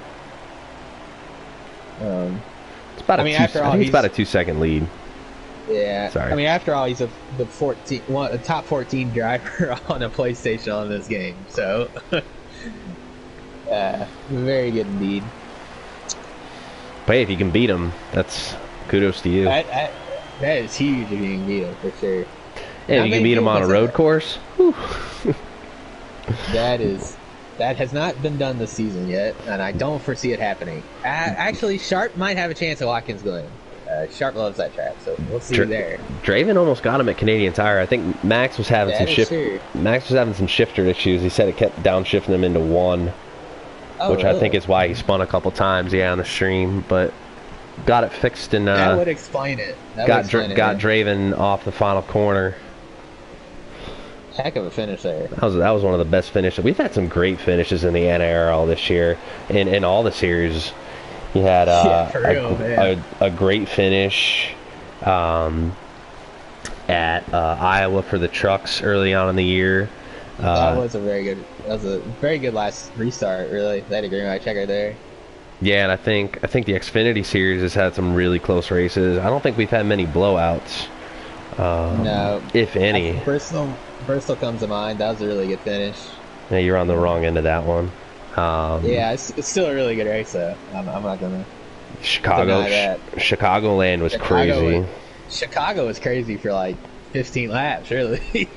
It's about he's about a 2-second lead. Yeah, sorry. I mean, after all, he's a top 14 driver on a PlayStation on this game, so very good indeed. But hey, if you can beat him, that's kudos to you. That is huge if you can beat him, for sure. Yeah, you can beat him on a road course. Whew. That has not been done this season yet, and I don't foresee it happening. Actually, Sharp might have a chance at Watkins Glen. Sharp loves that track, so we'll see there. Draven almost got him at Canadian Tire. I think Max was having some shifter issues. He said it kept downshifting him into one. Which I think is why he spun a couple times, on the stream, but got it fixed and that would explain it. Got Draven off the final corner. Heck of a finish there. That was one of the best finishes. We've had some great finishes in the NARL this year, in all the series. You had a great finish at Iowa for the trucks early on in the year. That was a very good last restart, really. They had a green light checker there. Yeah, and I think the Xfinity series has had some really close races. I don't think we've had many blowouts. No, if any. Bristol comes to mind. That was a really good finish. Yeah, you're on the wrong end of that one. Yeah, it's still a really good race, though. I'm not gonna. Chicagoland was crazy. Chicago was crazy for like 15 laps, really.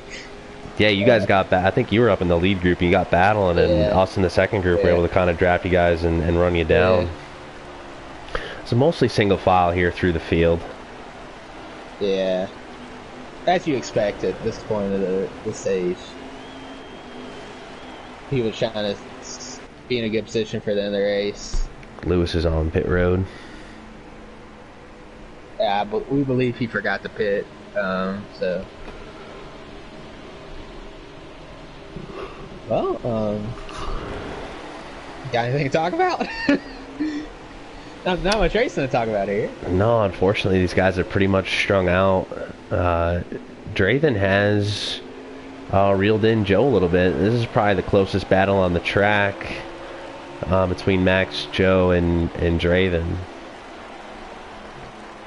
Yeah, you guys got I think you were up in the lead group. You got battling, and us in the second group were able to kind of draft you guys and run you down. Yeah. So mostly single file here through the field. Yeah, as you expect at this point of the stage. He was trying to be in a good position for the end of the race. Lewis is on pit road. Yeah, but we believe he forgot to pit. So. Well, got anything to talk about? not much racing to talk about here. No, unfortunately, these guys are pretty much strung out. Draven has reeled in Joe a little bit. This is probably the closest battle on the track between Max, Joe, and Draven.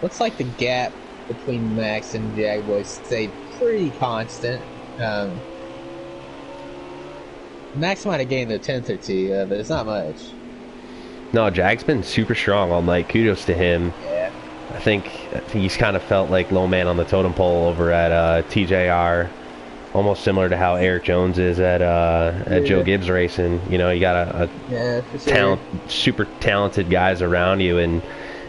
Looks like the gap between Max and Jagboy stayed pretty constant. Max might have gained a tenth or two, but it's not much. No, Jag's been super strong all night. Kudos to him. Yeah. I think he's kind of felt like low man on the totem pole over at TJR. Almost similar to how Eric Jones is at Joe Gibbs Racing. You know, you got super talented guys around you, and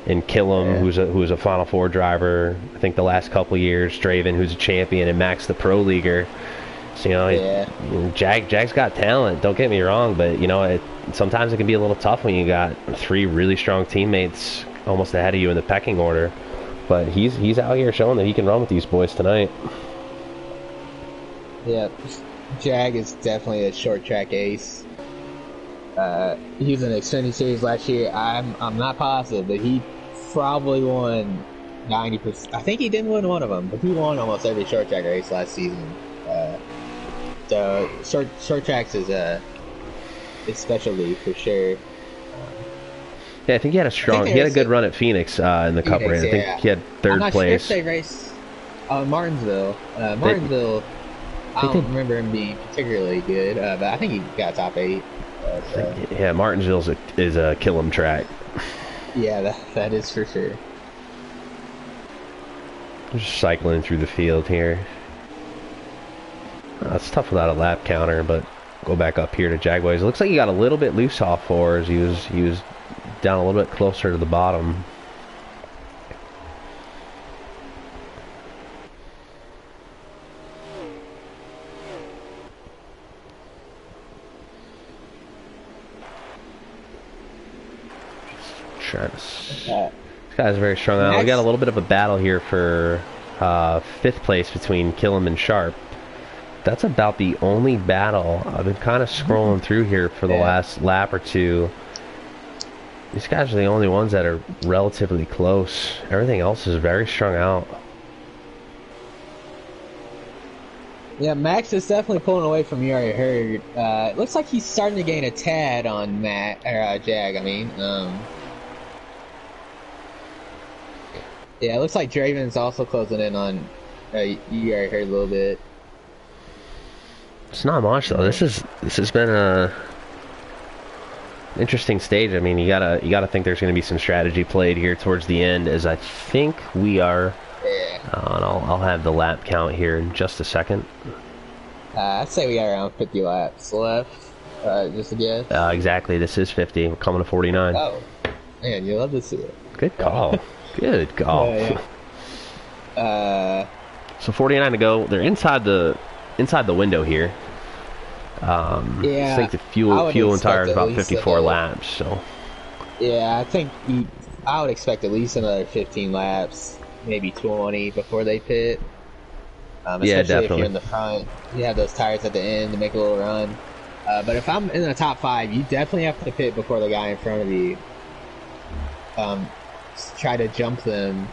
Killam, who's a Final Four driver. I think the last couple years, Draven, who's a champion, and Max, the pro leaguer. So, Jag's got talent. Don't get me wrong, but sometimes it can be a little tough when you got three really strong teammates almost ahead of you in the pecking order. But he's out here showing that he can run with these boys tonight. Yeah, Jag is definitely a short track ace. He was in the Xfinity Series last year. I'm not positive, but he probably won 90%. I think he didn't win one of them, but he won almost every short track race last season. So short tracks is his specialty for sure. Yeah, I think he had a good run at Phoenix in the Cup race. I think he had third place. Sure if they raced Martinsville. Martinsville, I don't remember him being particularly good, but I think he got top 8. Yeah, Martinsville is a kill 'em track. Yeah, that is for sure. Just cycling through the field here. It's tough without a lap counter, but go back up here to Jaguars. It looks like he got a little bit loose off fours. He was down a little bit closer to the bottom. This guy's very strong out. We got a little bit of a battle here for 5th place between Killam and Sharp. That's about the only battle. I've been kind of scrolling through here for the last lap or two. These guys are the only ones that are relatively close. Everything else is very strung out. Yeah, Max is definitely pulling away from you. I heard. It looks like he's starting to gain a tad on Jag. I mean, yeah, it looks like Draven's also closing in on you. I heard a little bit. It's not much though. This has been a interesting stage. I mean, you gotta think there's going to be some strategy played here towards the end, as I think we are. Yeah. And I'll have the lap count here in just a second. I'd say we got around 50 laps left. Just a guess. Exactly. This is 50. We're coming to 49. Oh, man, you love to see it. Good call. Good call. Yeah. So 49 to go. They're inside the window here. I think the fuel and tires about 54 laps. So. Yeah, I think I would expect at least another 15 laps, maybe 20 before they pit. Especially definitely. If you're in the front, you have those tires at the end to make a little run. But if I'm in the top 5, you definitely have to pit before the guy in front of you. Try to jump them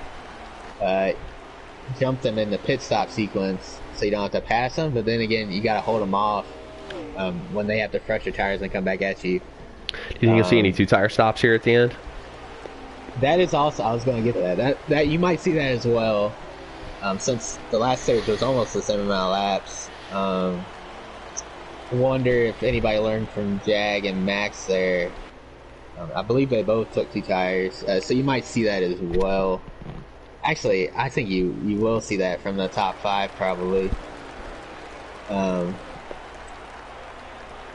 in the pit stop sequence so you don't have to pass them. But then again, you got to hold them off when they have to fresh their tires and come back at you. Do you think you'll see any 2-tire stops here at the end? That is also, I was going to get to that you might see that as well. Since the last stage was almost the same amount of laps. Wonder if anybody learned from Jag and Max there. I believe they both took 2 tires, so you might see that as well. Actually, I think you will see that from the top 5 probably.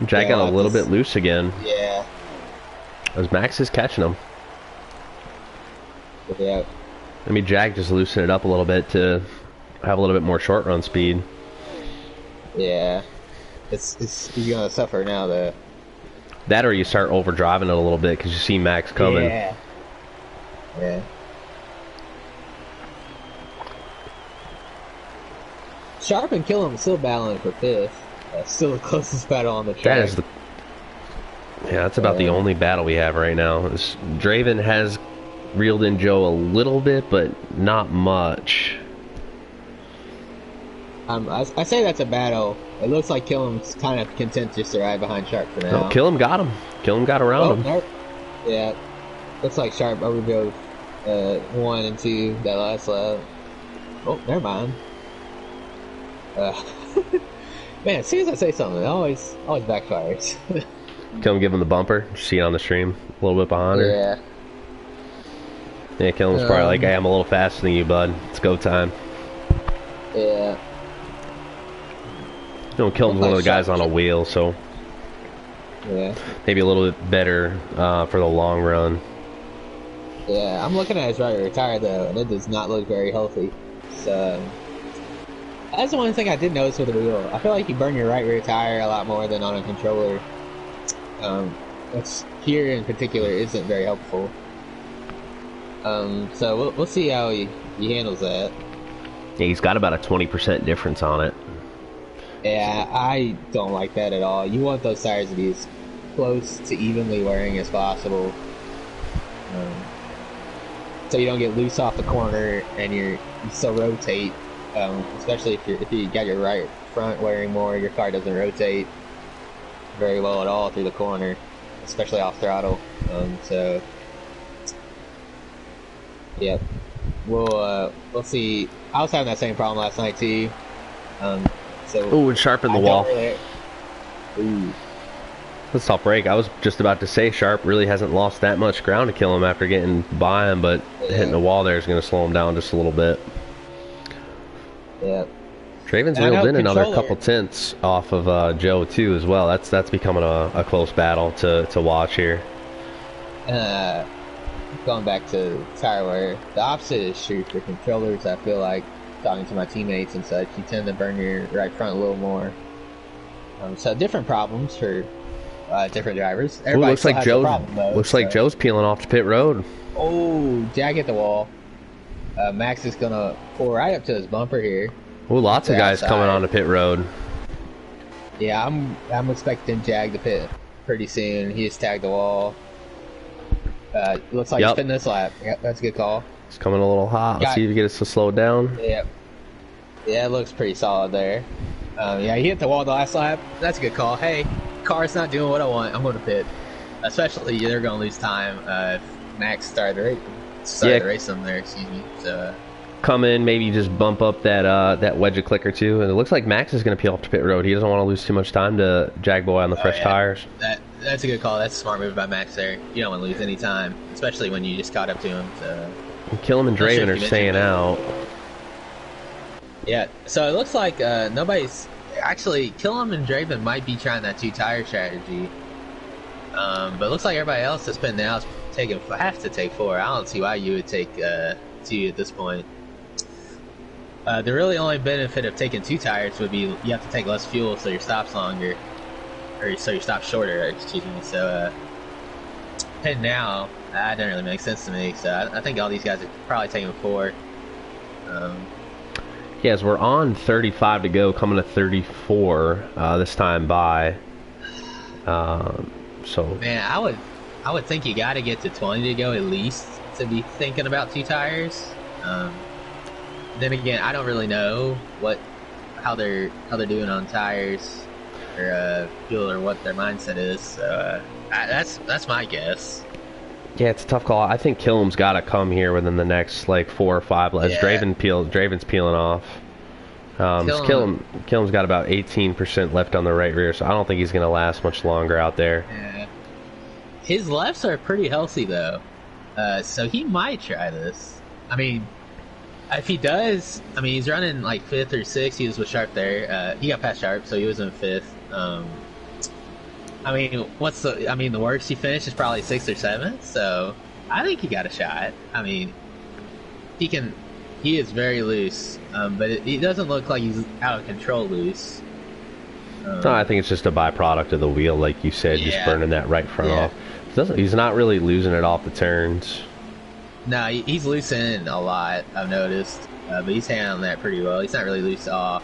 Jag got a little bit loose again. Yeah. As Max is catching him. Yeah. I mean, Jag just loosened it up a little bit to have a little bit more short run speed. Yeah. He's gonna suffer now though. That or you start overdriving it a little bit because you see Max coming. Yeah. Yeah. Sharp and Killam still battling for 5th. Still the closest battle on the track. That is the. Yeah, that's about the only battle we have right now. Draven has reeled in Joe a little bit, but not much. I say that's a battle. It looks like Killam's kind of content just to ride behind Sharp for now. No, Killam got him. Killam got around him. Yeah. Looks like Sharp overdraove 1 and 2 that last lap. Oh, never mind. Man, as soon as I say something, it always backfires. Killam give him the bumper. Did you see it on the stream? A little bit behind her. Yeah. Yeah, Killam's probably like, hey, I'm a little faster than you, bud. It's go time. Yeah. You know, Killam's one of the guys on a wheel, so yeah, maybe a little bit better for the long run. Yeah, I'm looking at his right rear tire though, and it does not look very healthy. So that's the one thing I did notice with the wheel. I feel like you burn your right rear tire a lot more than on a controller. Which here in particular isn't very helpful. So we'll see how he handles that. Yeah, he's got about a 20% difference on it. Yeah, I don't like that at all. You want those tires to be as close to evenly wearing as possible. So you don't get loose off the corner and you still rotate. Especially if you got your right front wearing more, your car doesn't rotate very well at all through the corner, especially off throttle. So yeah, we'll see. I was having that same problem last night too. Ooh, and Sharp in the wall. Ooh. Let's stop break. I was just about to say Sharp really hasn't lost that much ground to kill him after getting by him, but hitting the wall there is going to slow him down just a little bit. Yeah. Draven's And I reeled know in another controller. couple tenths off of Joe too as well. That's becoming a close battle to watch here. Uh, Going back to tire wear, the opposite is true for controllers. I feel like talking to my teammates and such, you tend to burn your right front a little more. So different problems for different drivers. Ooh, Everybody looks still like has a Joe. problem though. Looks like Joe's peeling off the pit road. Oh, Jag hit the wall. Max is gonna pull right up to his bumper here. Ooh, lots of guys outside. coming on the pit road. Yeah, I'm expecting Jag to pit pretty soon. He just tagged the wall. Looks like he's pitting this lap. Yep, that's a good call. It's coming a little hot. Let's see if he gets to slow down. Yep. Yeah, it looks pretty solid there. Yeah, he hit the wall the last lap. That's a good call. Hey, car's not doing what I want. I'm going to pit. Especially they're going to lose time if Max started the race on there. Excuse me. So. Come in, maybe just bump up that wedge a click or two, and it looks like Max is going to peel off the pit road. He doesn't want to lose too much time to Jag Boy on the fresh tires. That's a good call. That's a smart move by Max there. You don't want to lose any time, especially when you just caught up to him. So. And Kill him and Draven are staying out. Yeah, so it looks like nobody's actually. Kill him and Draven might be trying that 2-tire strategy, but it looks like everybody else that's been now have to take 4. I don't see why you would take 2 at this point. The really only benefit of taking 2 tires would be you have to take less fuel, so your stop's longer, or so your stop's shorter. Excuse me. So and now that doesn't really make sense to me. So I think all these guys are probably taking 4. Yes, we're on 35 to go, coming to 34 this time by. So man, I would think you got to get to 20 to go at least to be thinking about 2 tires. Then again, I don't really know how they're doing on tires or fuel or what their mindset is. So that's my guess. Yeah, it's a tough call. I think Killam's got to come here within the next like 4 or 5. As Draven's peeling off. Killam's got about 18% left on the right rear, so I don't think he's going to last much longer out there. Yeah. His lefts are pretty healthy though, so he might try this. I mean, if he does, I mean he's running like 5th or 6th. He was with Sharp there. He got past Sharp, so he was in 5th. I mean, the worst he finished is probably 6th or 7th, so I think he got a shot. I mean, he is very loose, but it doesn't look like he's out of control loose. No, I think it's just a byproduct of the wheel, like you said, just burning that right front off. He's not really losing it off the turns. No, he's loosening a lot, I've noticed, but he's handling that pretty well. He's not really loose off.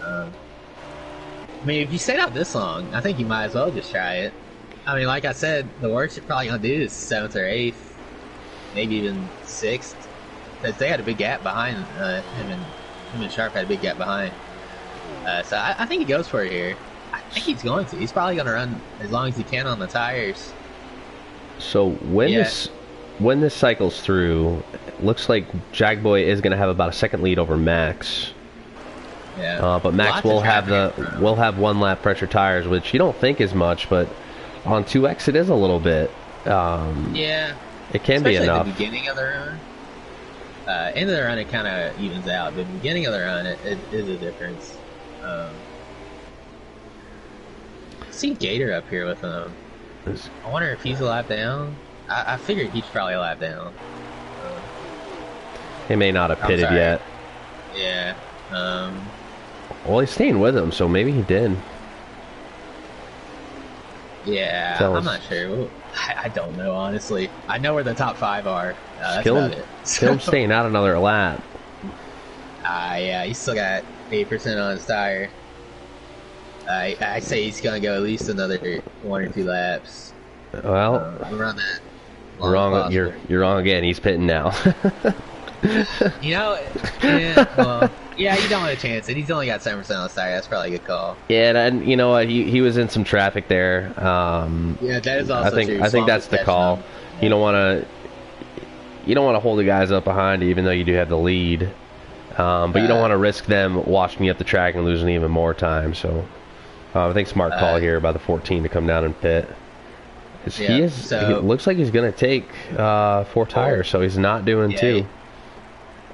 I mean, if you stayed out this long, I think you might as well just try it. I mean, like I said, the worst you're probably going to do is 7th or 8th, maybe even 6th. Because they had a big gap behind him and Sharp had a big gap behind. So I think he goes for it here. I think he's going to. He's probably going to run as long as he can on the tires. So when this cycles through, looks like Jagboy is going to have about a 2nd lead over Max. Yeah. But Max will have 1 lap pressure tires, which you don't think is much, but on 2X it is a little bit. Yeah. It can be enough. At the beginning of the run. End of the run it kind of evens out, but the beginning of the run it is a difference. See Gator up here with him. I wonder if he's a lap down. I figured he's probably a lap down. He may not have pitted yet. Yeah. Well, he's staying with him, so maybe he did. Yeah, I'm not sure. I don't know, honestly. I know where the top 5 are. That's about it. Still staying out another lap. Yeah, he's still got 8% on his tire. I say he's going to go at least another 1 or 2 laps. Well, around that. Wrong. You're wrong again. He's pitting now. You know, yeah, you don't want to chance it. He's only got 7% on his tire. That's probably a good call. Yeah, and you know what? He was in some traffic there. Yeah, that is also true. I think that's the call. Yeah. You don't want to hold the guys up behind, even though you do have the lead. But you don't want to risk them washing you up the track and losing even more time. So I think smart call here by the 14 to come down and pit. He looks like he's going to take 4 tires, so he's not doing 2.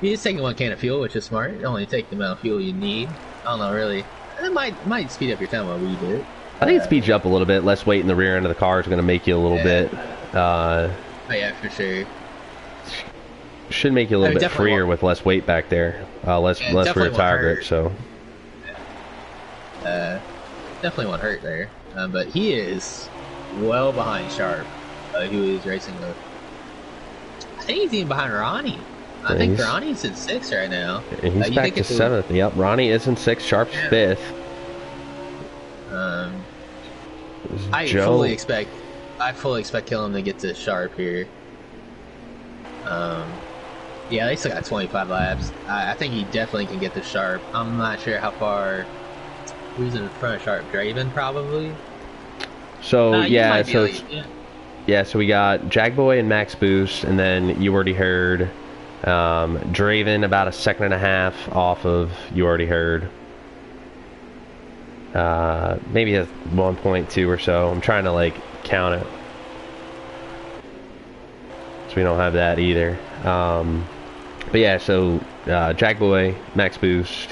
You just taking one can of fuel, which is smart. You only take the amount of fuel you need. I don't know, really. It might speed up your time while we do it. I think it speeds you up a little bit. Less weight in the rear end of the car is going to make you a little bit. Oh, yeah, for sure. Should make you a little bit freer with less weight back there. Less rear tire grip. So. Definitely won't hurt there. But he is well behind Sharp, who is racing with. I think he's even behind Ronnie. I think Ronnie's in 6th right now. He's back to 7th. Yep, Ronnie is in 6th. Sharp's 5th. I fully expect Killam to get to Sharp here. Yeah, they still got 25 laps. I think he definitely can get to Sharp. I'm not sure how far. Who's in front of Sharp? Draven, probably. So so we got Jagboy and Max Boost, and then you already heard Draven about a second and a half off of you already heard. Maybe a 1.2 or so. I'm trying to like count it, so we don't have that either. But yeah, so Jagboy, Max Boost,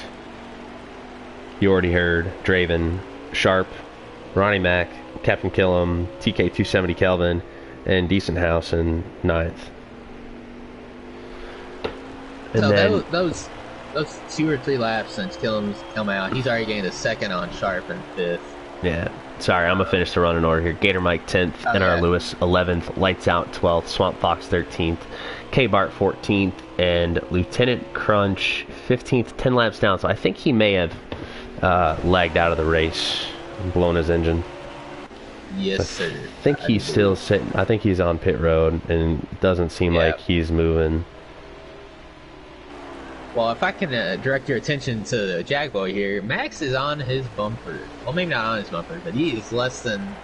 you already heard, Draven, Sharp, Ronnie Mac, Captain Killam, TK270 Kelvin, and Decent House in 9th. And so then, those 2 or 3 laps since Killam's come out, he's already gained a 2nd on Sharp and 5th. Yeah. Sorry, I'm going to finish the run in order here. Gator Mike 10th, NR Lewis 11th, Lights Out 12th, Swamp Fox 13th, K-Bart 14th, and Lieutenant Crunch 15th, 10 laps down. So I think he may have lagged out of the race and blown his engine. Yes, sir. I think he's still sitting. I think he's on pit road and doesn't seem like he's moving. Well, if I can direct your attention to the Jagboy here, Max is on his bumper. Well, maybe not on his bumper, but he is less than.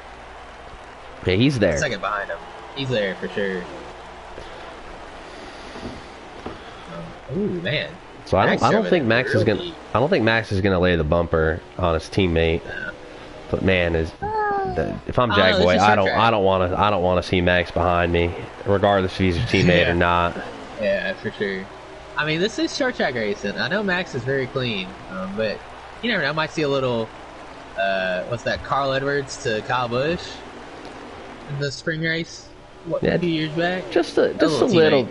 Yeah, he's there. 2nd behind him. He's there for sure. Ooh, man. So I don't think Max is gonna. I don't think Max is gonna lay the bumper on his teammate. But man, if I'm Jagboy, I don't want to see Max behind me, regardless if he's your teammate or not. Yeah, for sure. I mean, this is short track racing. I know Max is very clean, but you never know. I might see a little, what's that, Carl Edwards to Kyle Busch in the spring race a few years back? Just a little.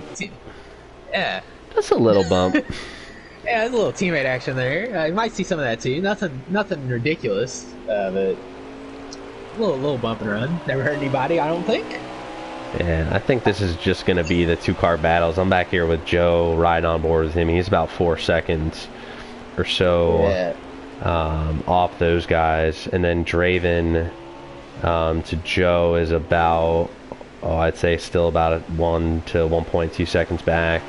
Yeah. Just a little bump. Yeah, there's a little teammate action there. You might see some of that too. Nothing ridiculous, but a little bump and run. Never hurt anybody, I don't think. Yeah, I think this is just going to be the 2-car battles. I'm back here with Joe, riding on board with him. He's about 4 seconds or so off those guys. And then Draven to Joe is about, I'd say still about 1 to 1.2 seconds back.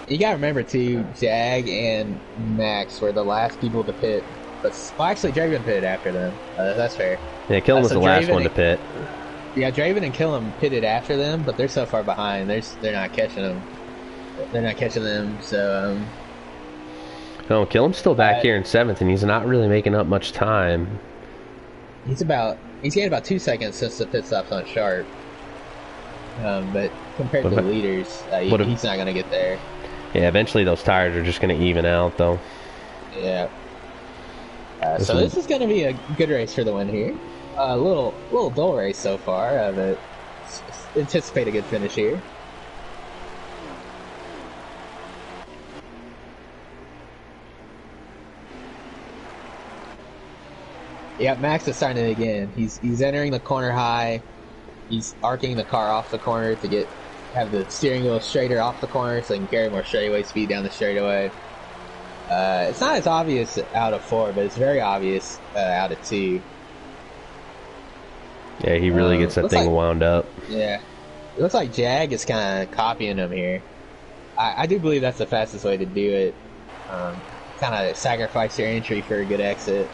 You gotta remember too, Jag and Max were the last people to pit. But actually, Draven pitted after them. That's fair. Yeah, Killam was the last one to pit. Yeah, Draven and Killam pitted after them, but they're so far behind. They're not catching them. They're not catching them. So. No, Killam's still back here in 7th, and he's not really making up much time. He's gained about 2 seconds since the pit stops on Sharp. But compared to the leaders, he's not gonna get there. Yeah, eventually those tires are just gonna even out, though. Yeah. So this is gonna be a good race for the win here. A little dull race so far, but anticipate a good finish here. Yep, Max is starting it again. He's entering the corner high. He's arcing the car off the corner to have the steering wheel straighter off the corner so he can carry more straightaway speed down the straightaway. It's not as obvious out of 4, but it's very obvious out of 2. Yeah, he really gets that thing wound up. Yeah. It looks like Jag is kind of copying him here. I do believe that's the fastest way to do it. Kind of sacrifice your entry for a good exit.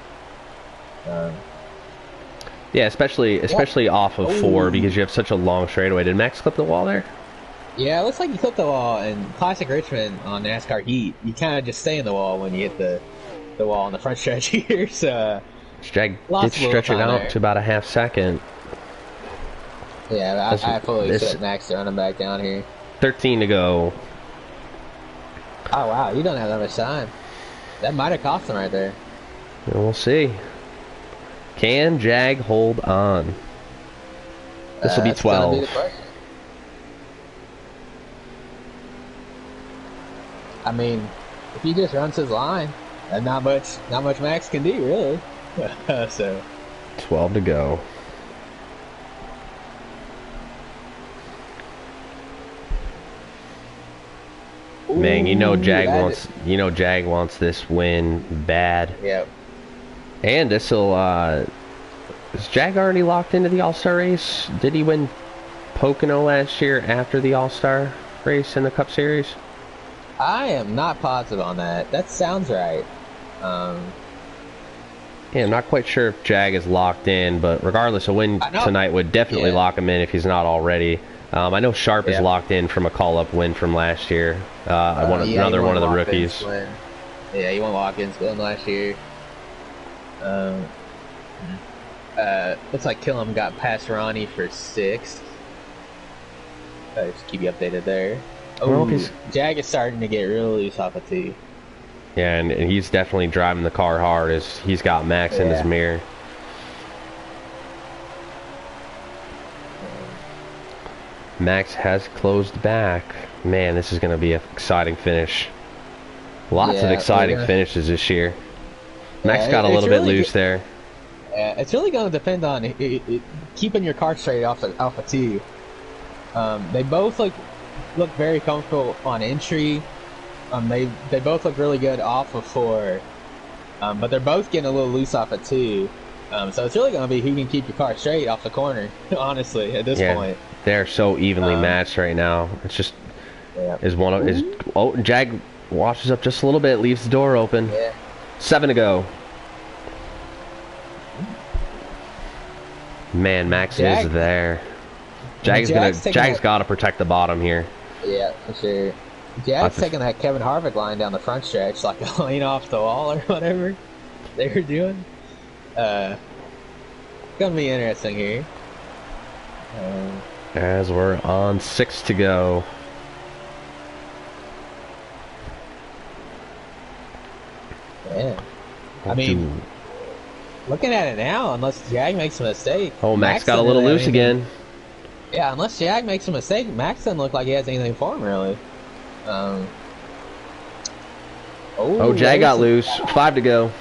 Yeah, especially off of 4 because you have such a long straightaway. Did Max clip the wall there? Yeah, it looks like you clipped the wall. And classic Richmond on NASCAR Heat, you kind of just stay in the wall when you hit the wall on the front stretch here. So Jag did stretch it out to about a half second. Yeah, I fully expect Max to run him back down here. 13 to go. Oh wow, you don't have that much time. That might have cost him right there. We'll see. Can Jag hold on? This will be That's gonna be the 12. question. I mean, if he just runs his line, and not much Max can do really. So 12 to go. Man, Jag wants this win bad. Yep. And this'll is Jag already locked into the All-Star race? Did he win Pocono last year after the All-Star race in the Cup Series? I am not positive on that. That sounds right. Yeah, I'm not quite sure if Jag is locked in, but regardless, a win tonight would definitely lock him in if he's not already. I know Sharp is locked in from a call-up win from last year. Another one of the rookies. Yeah, he won Watkins win last year. Looks like Killam got past Ronnie for 6th. Just keep you updated there. Jag is starting to get real loose off of 2. Yeah, and he's definitely driving the car hard as he's got Max in his mirror. Max has closed back. Man, this is going to be an exciting finish. Lots of exciting finishes this year. Max got a little bit loose there. Yeah, it's really going to depend on keeping your car straight off of 2. They both look very comfortable on entry. They both look really good off of 4, but they're both getting a little loose off of 2. So it's really going to be who can keep your car straight off the corner. Honestly, at this point, they're so evenly matched right now. It's just Jag washes up just a little bit, leaves the door open. 7 to go. Man, Max is there. Jag's got to protect the bottom here. Yeah, for sure. Jag's taking that Kevin Harvick line down the front stretch, like a lane off the wall or whatever they were doing. Gonna be interesting here. As we're on 6 to go. Yeah. I mean, looking at it now, unless Jag makes a mistake. Oh, Max got a little loose again. Yeah, unless Jag makes a mistake, Max doesn't look like he has anything for him, really. Jag got loose. 5 to go.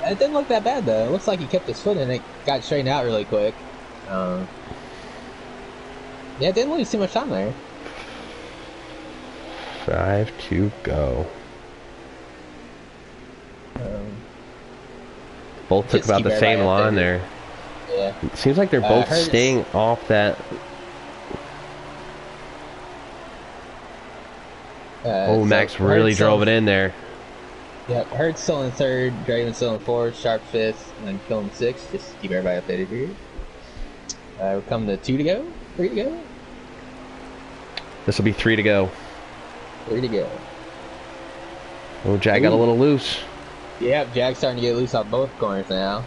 It didn't look that bad, though. It looks like he kept his foot in it, got straightened out really quick. Yeah, it didn't lose too much time there. 5 to go. Both took about the same line there. Yeah. It seems like they're both staying off that. Max really drove it in there. Yep, Hurt's still in 3rd, Draven still in 4th, Sharp 5th, and then Killam 6th. Just keep everybody updated here. We're coming to 2 to go, 3 to go. This will be 3 to go. 3 to go. Oh, Jag got a little loose. Yep, Jag's starting to get loose off both corners now.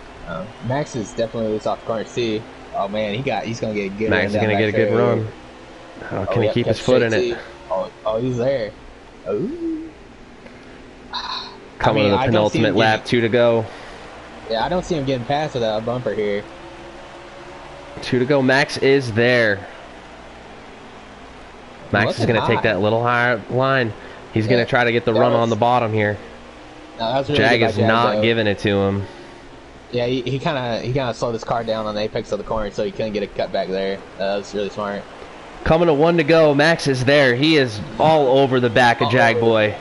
Max is definitely loose off the corners too. Oh man, he's gonna get a good. Max is gonna get a good run. Can he keep his foot in it? Oh, he's there. Oh. Coming to the penultimate lap, 2 to go. Yeah, I don't see him getting past without a bumper here. 2 to go. Max is there. Max is gonna take that little higher line. He's gonna try to get the run on the bottom here. No, that was really Jag is not giving it to him. Yeah, he kind of slowed his car down on the apex of the corner, so he couldn't get a cut back there. That was really smart. Coming to 1 to go. Max is there. He is all over the back of Jag Boy.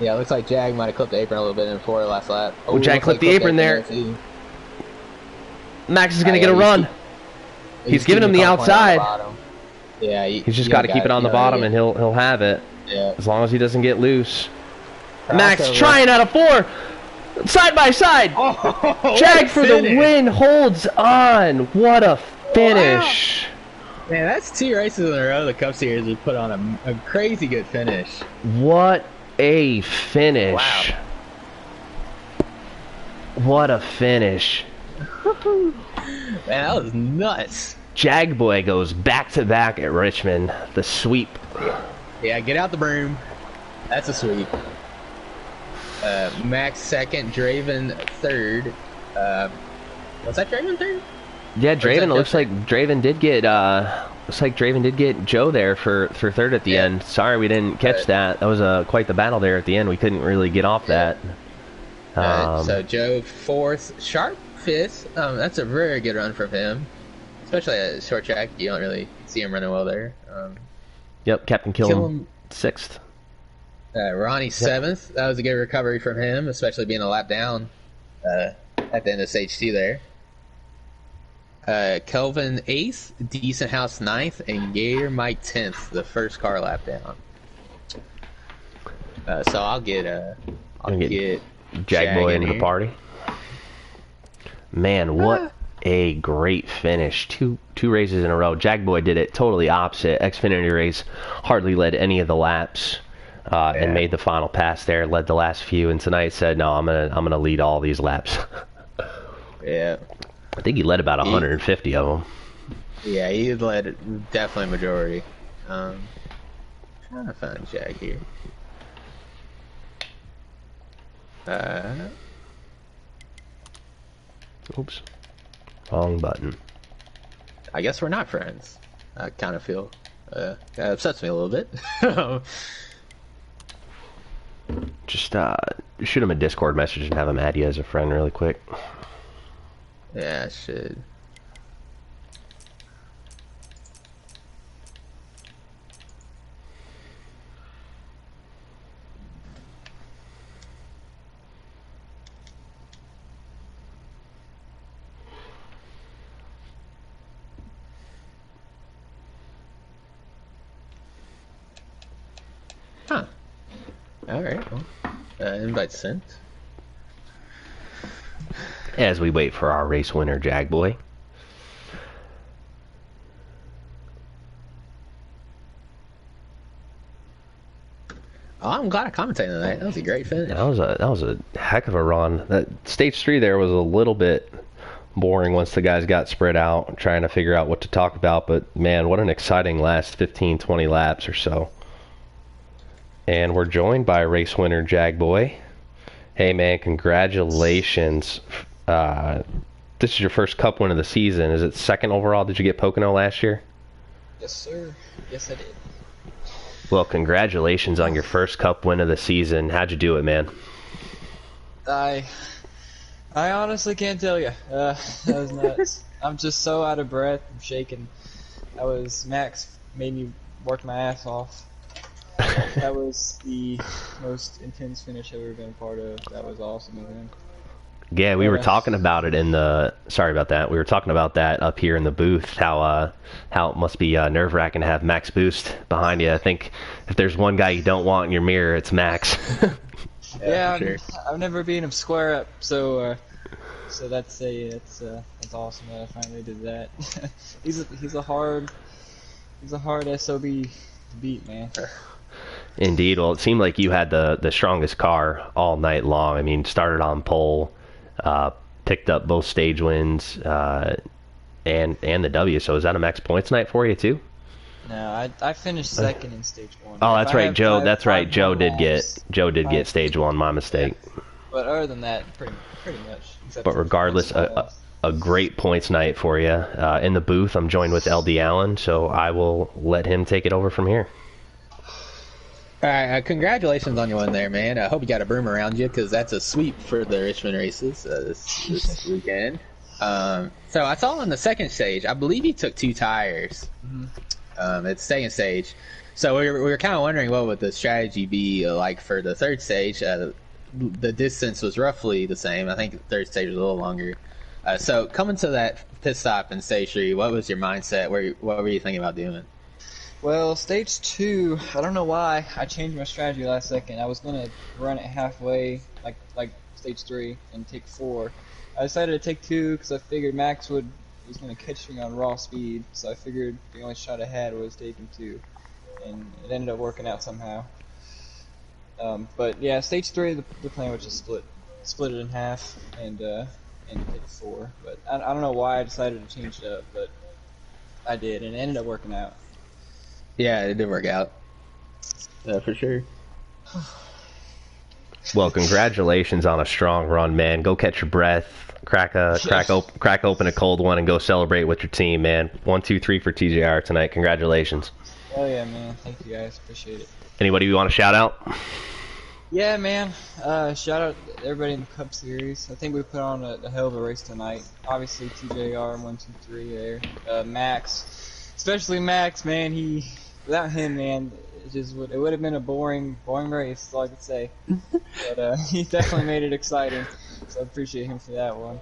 Yeah, it looks like Jag might have clipped the apron a little bit in 4 last lap. Oh, Jag clipped the apron there. Max is going to get a run. He's giving him the outside. Yeah, he's just got to keep it on the bottom, and he'll have it. Yeah. As long as he doesn't get loose. Max trying out of 4. Side by side. Jag for the win holds on. What a finish. Wow. Man, that's 2 races in a row the Cup Series has put on a crazy good finish. What a finish. Wow. What a finish. Man, that was nuts. Jag Boy goes back-to-back at Richmond. The sweep. Yeah, get out the broom. That's a sweep. Max second, Draven third. Was that Draven third? Yeah, Draven. It looks like Draven did get. Looks like Draven did get Joe there for third at the end. Sorry, we didn't catch that. That was quite the battle there at the end. We couldn't really get off that. So Joe fourth, Sharp fifth. That's a very good run from him, especially at short track. You don't really see him running well there. Yep, Captain Killam sixth. Ronnie seventh. That was a good recovery from him, especially being a lap down at the end of stage 2 there. Kelvin 8th, Decent House 9th, and Gator Mike 10th, the first car lap down. So I'll get Jagboy into the party. Man, what a great finish. Two races in a row. Jagboy did it totally opposite. Xfinity race hardly led any of the laps and made the final pass there, led the last few, and tonight said, no, I'm gonna lead all these laps. Yeah. I think he led about 150 of them. Yeah, he led definitely majority. Trying to find Jag here. Oops. Wrong button. I guess we're not friends. I kind of feel that upsets me a little bit. Just shoot him a Discord message and have him add you as a friend really quick. Yeah, I should. Huh. Alright, well, invite sent. As we wait for our race winner, Jagboy. Oh, I'm glad I commentated on that. That was a great finish. That was a heck of a run. That stage 3 there was a little bit boring once the guys got spread out, trying to figure out what to talk about. But man, what an exciting last 15, 20 laps or so. And we're joined by race winner Jagboy. Hey man, congratulations. This is your first Cup win of the season. Is it second overall? Did you get Pocono last year? Yes, sir. Yes, I did. Well, congratulations on your first Cup win of the season. How'd you do it, man? I honestly can't tell you. That was nuts. I'm just so out of breath. I'm shaking. Max made me work my ass off. That was the most intense finish I've ever been a part of. That was awesome of him. Yeah, we were talking about it in the. Sorry about that. We were talking about that up here in the booth. How it must be nerve-wracking to have Max Boost behind you. I think if there's one guy you don't want in your mirror, it's Max. Yeah, sure. I've never been him square up, so that's awesome that I finally did that. he's a hard SOB to beat, man. Indeed. Well, it seemed like you had the strongest car all night long. I mean, started on pole, picked up both stage wins, and the W. So is that a max points night for you too? No, I finished second in stage 1. Oh, that's right, Joe. That's right. Joe did laps, get stage 1. My mistake. Yeah. But other than that, pretty much. But regardless, a great points night for you. In the booth, I'm joined with LD Allen, so I will let him take it over from here. All right, congratulations on your win there, man. I hope you got a broom around you because that's a sweep for the Richmond races this weekend. So I saw on the second stage, I believe he took 2 tires at the second stage. So we were kind of wondering what would the strategy be like for the third stage. The distance was roughly the same. I think the third stage was a little longer. So coming to that pit stop in stage 3, what was your mindset? What were you thinking about doing? Well, stage 2, I don't know why I changed my strategy last second. I was gonna run it halfway, like stage 3, and take 4. I decided to take 2 because I figured Max was gonna catch me on raw speed. So I figured the only shot I had was taking 2, and it ended up working out somehow. But yeah, stage 3, the plan was just split it in half and take 4. But I don't know why I decided to change it up, but I did, and it ended up working out. Yeah, it did work out. For sure. Well, congratulations on a strong run, man. Go catch your breath, crack open a cold one, and go celebrate with your team, man. 1, 2, 3 for TJR tonight. Congratulations. Oh yeah, man. Thank you guys. Appreciate it. Anybody you want to shout out? Yeah, man. Shout out to everybody in the Cup Series. I think we put on a hell of a race tonight. Obviously, TJR 1, 2, 3 there. Max, especially Max, man. Without him, man, it would have been a boring race. That's all I could say. But he definitely made it exciting. So I appreciate him for that one.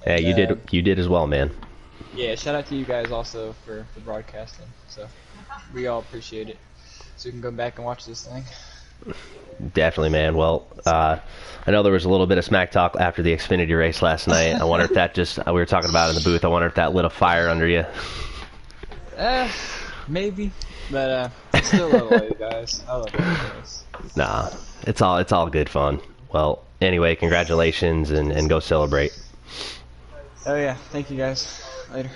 Yeah, you did as well, man. Yeah, shout out to you guys also for broadcasting. So we all appreciate it. So we can go back and watch this thing. Definitely, man. Well, I know there was a little bit of smack talk after the Xfinity race last night. I wonder if that we were talking about it in the booth. I wonder if that lit a fire under you. Maybe. But I still love all you guys. I love all you guys. Nah, it's all good fun. Well, anyway, congratulations and go celebrate. Oh yeah, thank you guys. Later.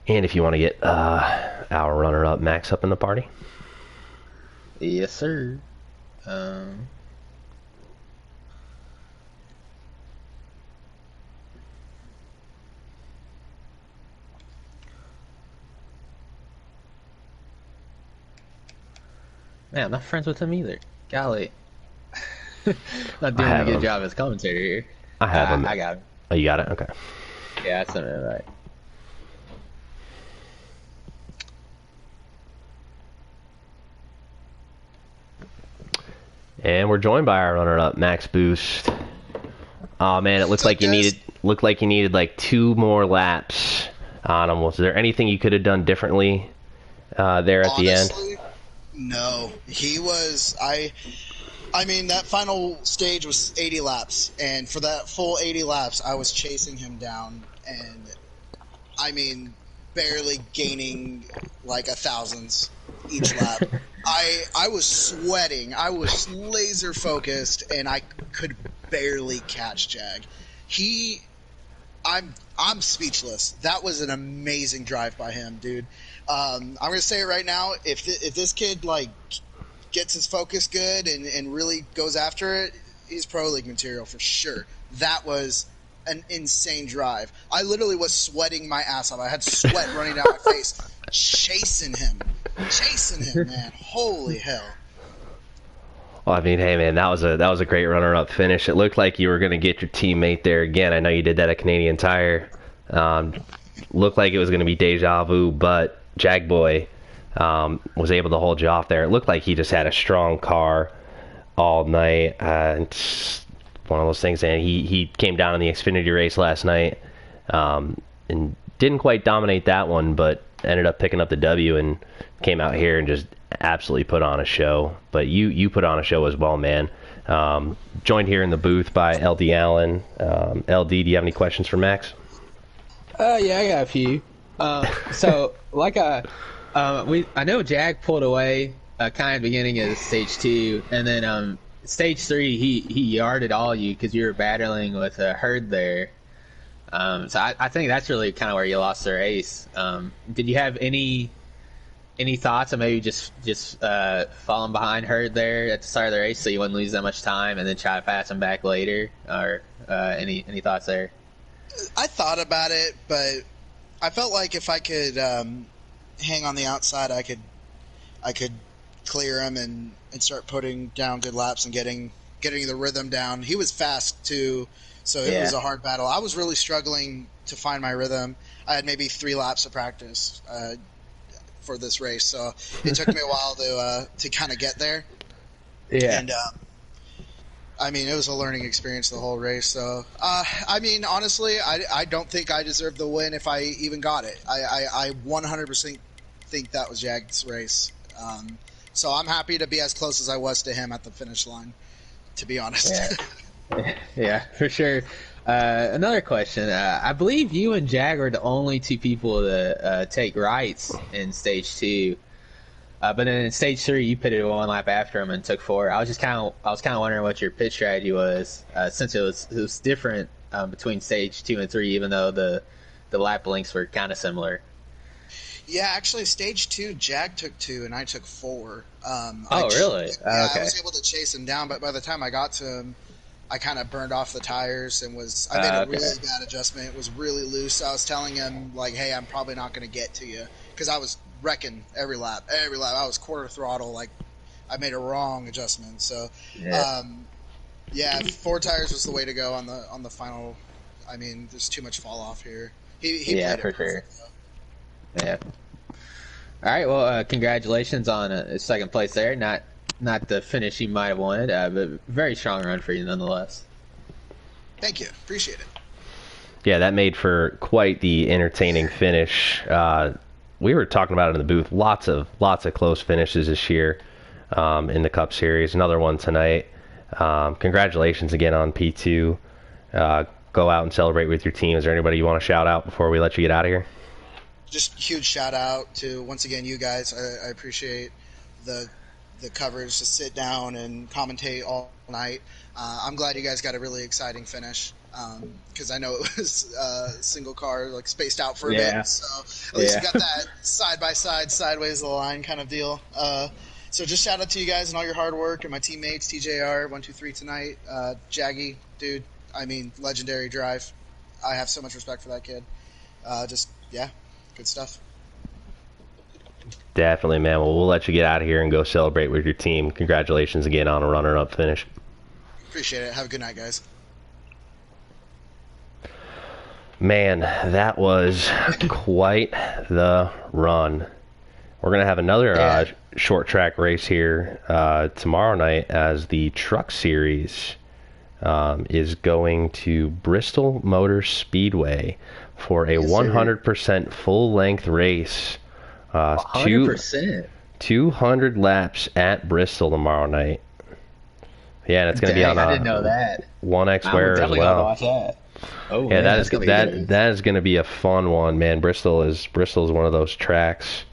And if you want to get our runner-up Max up in the party. Yes, sir. Man, I'm not friends with him either. Golly. Not doing a good job as commentator here. I have him. I got him. Oh, you got it? Okay. Yeah, that's something right. And we're joined by our runner-up Max Boost. Oh man, it looked like you needed like 2 more laps on him. Was there anything you could have done differently there at the end? No, he was. I mean, that final stage was 80 laps, and for that full 80 laps, I was chasing him down, and I mean, barely gaining like 1,000s each lap. I was sweating. I was laser focused, and I could barely catch Jag. I'm speechless. That was an amazing drive by him, dude. I'm gonna say it right now. If this kid like gets his focus good and really goes after it, he's pro league material for sure. That was an insane drive. I literally was sweating my ass off. I had sweat running down my face, chasing him, man. Holy hell. Well, I mean, hey man, that was a great runner-up finish. It looked like you were going to get your teammate there again. I know you did that at Canadian Tire. Looked like it was going to be deja vu, but Jagboy was able to hold you off there. It looked like he just had a strong car all night. It's one of those things, and he came down in the Xfinity race last night and didn't quite dominate that one, but ended up picking up the W and came out here and just absolutely put on a show. But you put on a show as well, man. Joined here in the booth by LD Allen. LD, do you have any questions for Max? Yeah, I got a few. So, like I know Jag pulled away kind of at the beginning of stage 2, and then stage 3 he yarded all you because you were battling with a herd there. So I think that's really kind of where you lost the race. Did you have any thoughts on maybe just falling behind herd there at the start of the race so you wouldn't lose that much time and then try to pass him back later, or any thoughts there? I thought about it, but I felt like if I could hang on the outside, I could clear him and start putting down good laps and getting the rhythm down. He was fast too, so it was a hard battle. I was really struggling to find my rhythm. I had maybe 3 laps of practice for this race, so it took me a while to kind of get there. Yeah. And I mean, it was a learning experience the whole race. So, I mean, honestly, I don't think I deserved the win if I even got it. I 100% think that was Jag's race. So I'm happy to be as close as I was to him at the finish line, to be honest. Yeah, for sure. Another question. I believe you and Jag were the only 2 people to take rights in stage 2. But then in stage 3, you pitted 1 lap after him and took 4. I was kind of wondering what your pit strategy was, since it was different between stage 2 and 3, even though the lap lengths were kind of similar. Yeah, actually, stage 2, Jag took 2 and I took 4. Really? Yeah, Okay. I was able to chase him down, but by the time I got to him, I kind of burned off the tires and I made a Okay. really bad adjustment. It was really loose. I was telling him, like, hey, I'm probably not going to get to you, because I was wrecking every lap. Every lap. I was quarter throttle. Like, I made a wrong adjustment. So, Yeah. yeah, 4 tires was the way to go on the final. I mean, there's too much fall off here. He Yeah, played for it sure. perfect, though. Yeah. All right. Well, congratulations on second place there. Not the finish you might have wanted, but very strong run for you nonetheless. Thank you. Appreciate it. Yeah, that made for quite the entertaining finish. We were talking about it in the booth. Lots of close finishes this year in the Cup Series. Another one tonight. Congratulations again on P2. Go out and celebrate with your team. Is there anybody you want to shout out before we let you get out of here? Just huge shout out to, once again, you guys. I appreciate the coverage to sit down and commentate all night. I'm glad you guys got a really exciting finish, because I know it was single car, like, spaced out for a bit. So at least we got that side by side, sideways of the line kind of deal. So just shout out to you guys and all your hard work, and my teammates, TJR 123 tonight, Jaggy, dude. I mean, legendary drive. I have so much respect for that kid. Good stuff. Definitely, man. Well, we'll let you get out of here and go celebrate with your team. Congratulations again on a runner-up finish. Appreciate it. Have a good night, guys. Man, that was quite the run. We're going to have another short track race here tomorrow night, as the Truck Series is going to Bristol Motor Speedway for a 100% full-length race. 100%. 200 laps at Bristol tomorrow night. Yeah, and it's going to be on I didn't know that. 1X Wear as well. Watch that. Oh, yeah, man, that is going to be a fun one, man. Bristol is one of those tracks.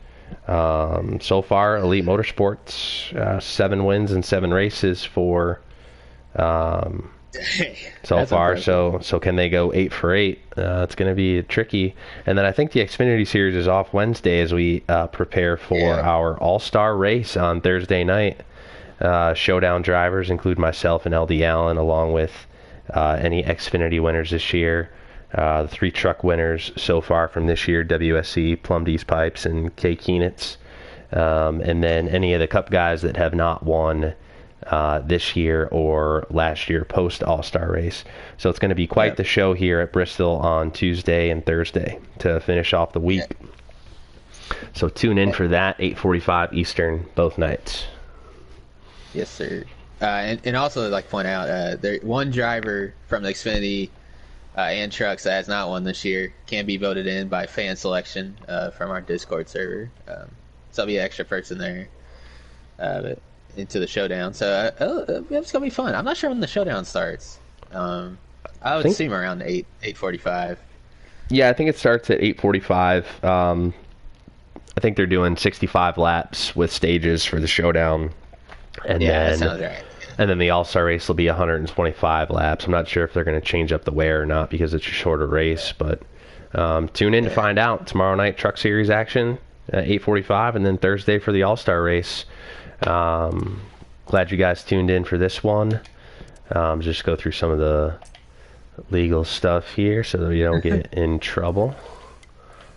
So far, Elite Motorsports, 7 wins and 7 races for so far. Impressive. So can they go 8 for 8? It's going to be tricky. And then I think the Xfinity Series is off Wednesday as we prepare for our All-Star race on Thursday night. Showdown drivers include myself and LD Allen, along with any Xfinity winners this year. The 3 truck winners so far from this year: WSC, Plum D's Pipes, and K Keenitz. And then any of the Cup guys that have not won this year or last year post All-Star race. So it's going to be quite the show here at Bristol on Tuesday and Thursday to finish off the week. So tune in for that, 8:45 Eastern, both nights. Yes, sir. And also, I'd like to point out, there one driver from the Xfinity and trucks that has not won this year can be voted in by fan selection from our Discord server. So there'll be an extra person there into the showdown. So it's going to be fun. I'm not sure when the showdown starts. I would assume around 8:45. Yeah, I think it starts at 8:45. I think they're doing 65 laps with stages for the showdown. And that sounds right. And then the All-Star race will be 125 laps. I'm not sure if they're going to change up the wear or not because it's a shorter race, but tune in to find out. Tomorrow night, Truck Series action at 8:45, and then Thursday for the All-Star race. Glad you guys tuned in for this one. Just go through some of the legal stuff here so that we don't get in trouble.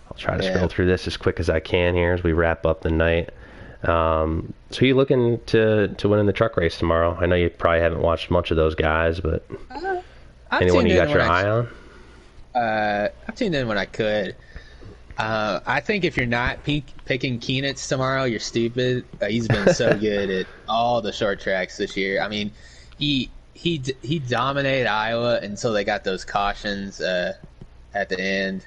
I'll try to scroll through this as quick as I can here as we wrap up the night. So you looking to win in the truck race tomorrow? I know you probably haven't watched much of those guys, but anyone you got your eye on? I've tuned in when I could. I think if you're not picking Keenitz tomorrow, you're stupid. He's been so good at all the short tracks this year. I mean, he dominated Iowa until they got those cautions at the end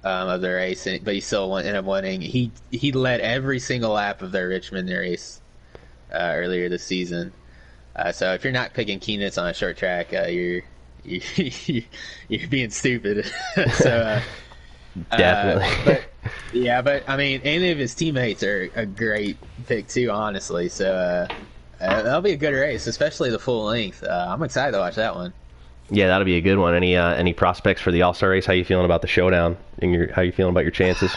of the race, but he still ended up winning. He led every single lap of their Richmond race earlier this season. So if you're not picking Keenitz on a short track, you're being stupid. So definitely. But I mean, any of his teammates are a great pick too, honestly. So that'll be a good race, especially the full length. I'm excited to watch that one. Yeah, that'll be a good one. Any prospects for the All-Star race? How you feeling about the showdown? And how you feeling about your chances?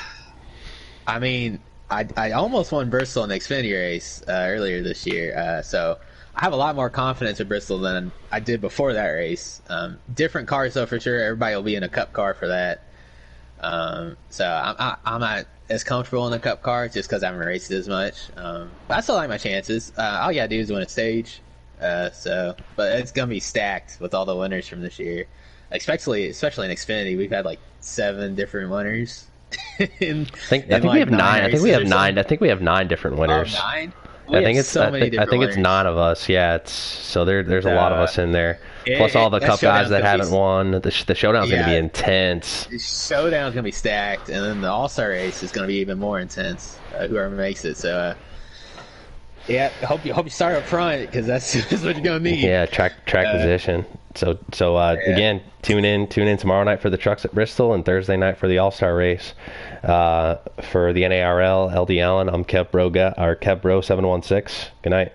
I mean, I almost won Bristol in the Xfinity race earlier this year, so I have a lot more confidence in Bristol than I did before that race. Different cars, though, for sure. Everybody will be in a Cup car for that. So I'm not as comfortable in a Cup car just because I haven't raced it as much. But I still like my chances. All you gotta do is win a stage. But it's gonna be stacked with all the winners from this year, especially in Xfinity. We've had like 7 different winners. I think we have 9. I think we have 9. I think we have 9 different winners. 9. I think it's I think it's 9 of us. Yeah, there's a lot of us in there. Plus all the Cup guys that haven't won. The showdown's going to be intense. The showdown's going to be stacked, and then the All-Star race is going to be even more intense. Whoever makes it. So, yeah, I hope you start up front because that's what you're going to need. Yeah, track position. So again, tune in tomorrow night for the trucks at Bristol and Thursday night for the All-Star race. For the NARL, LD Allen, I'm Kev Bro 716. Good night.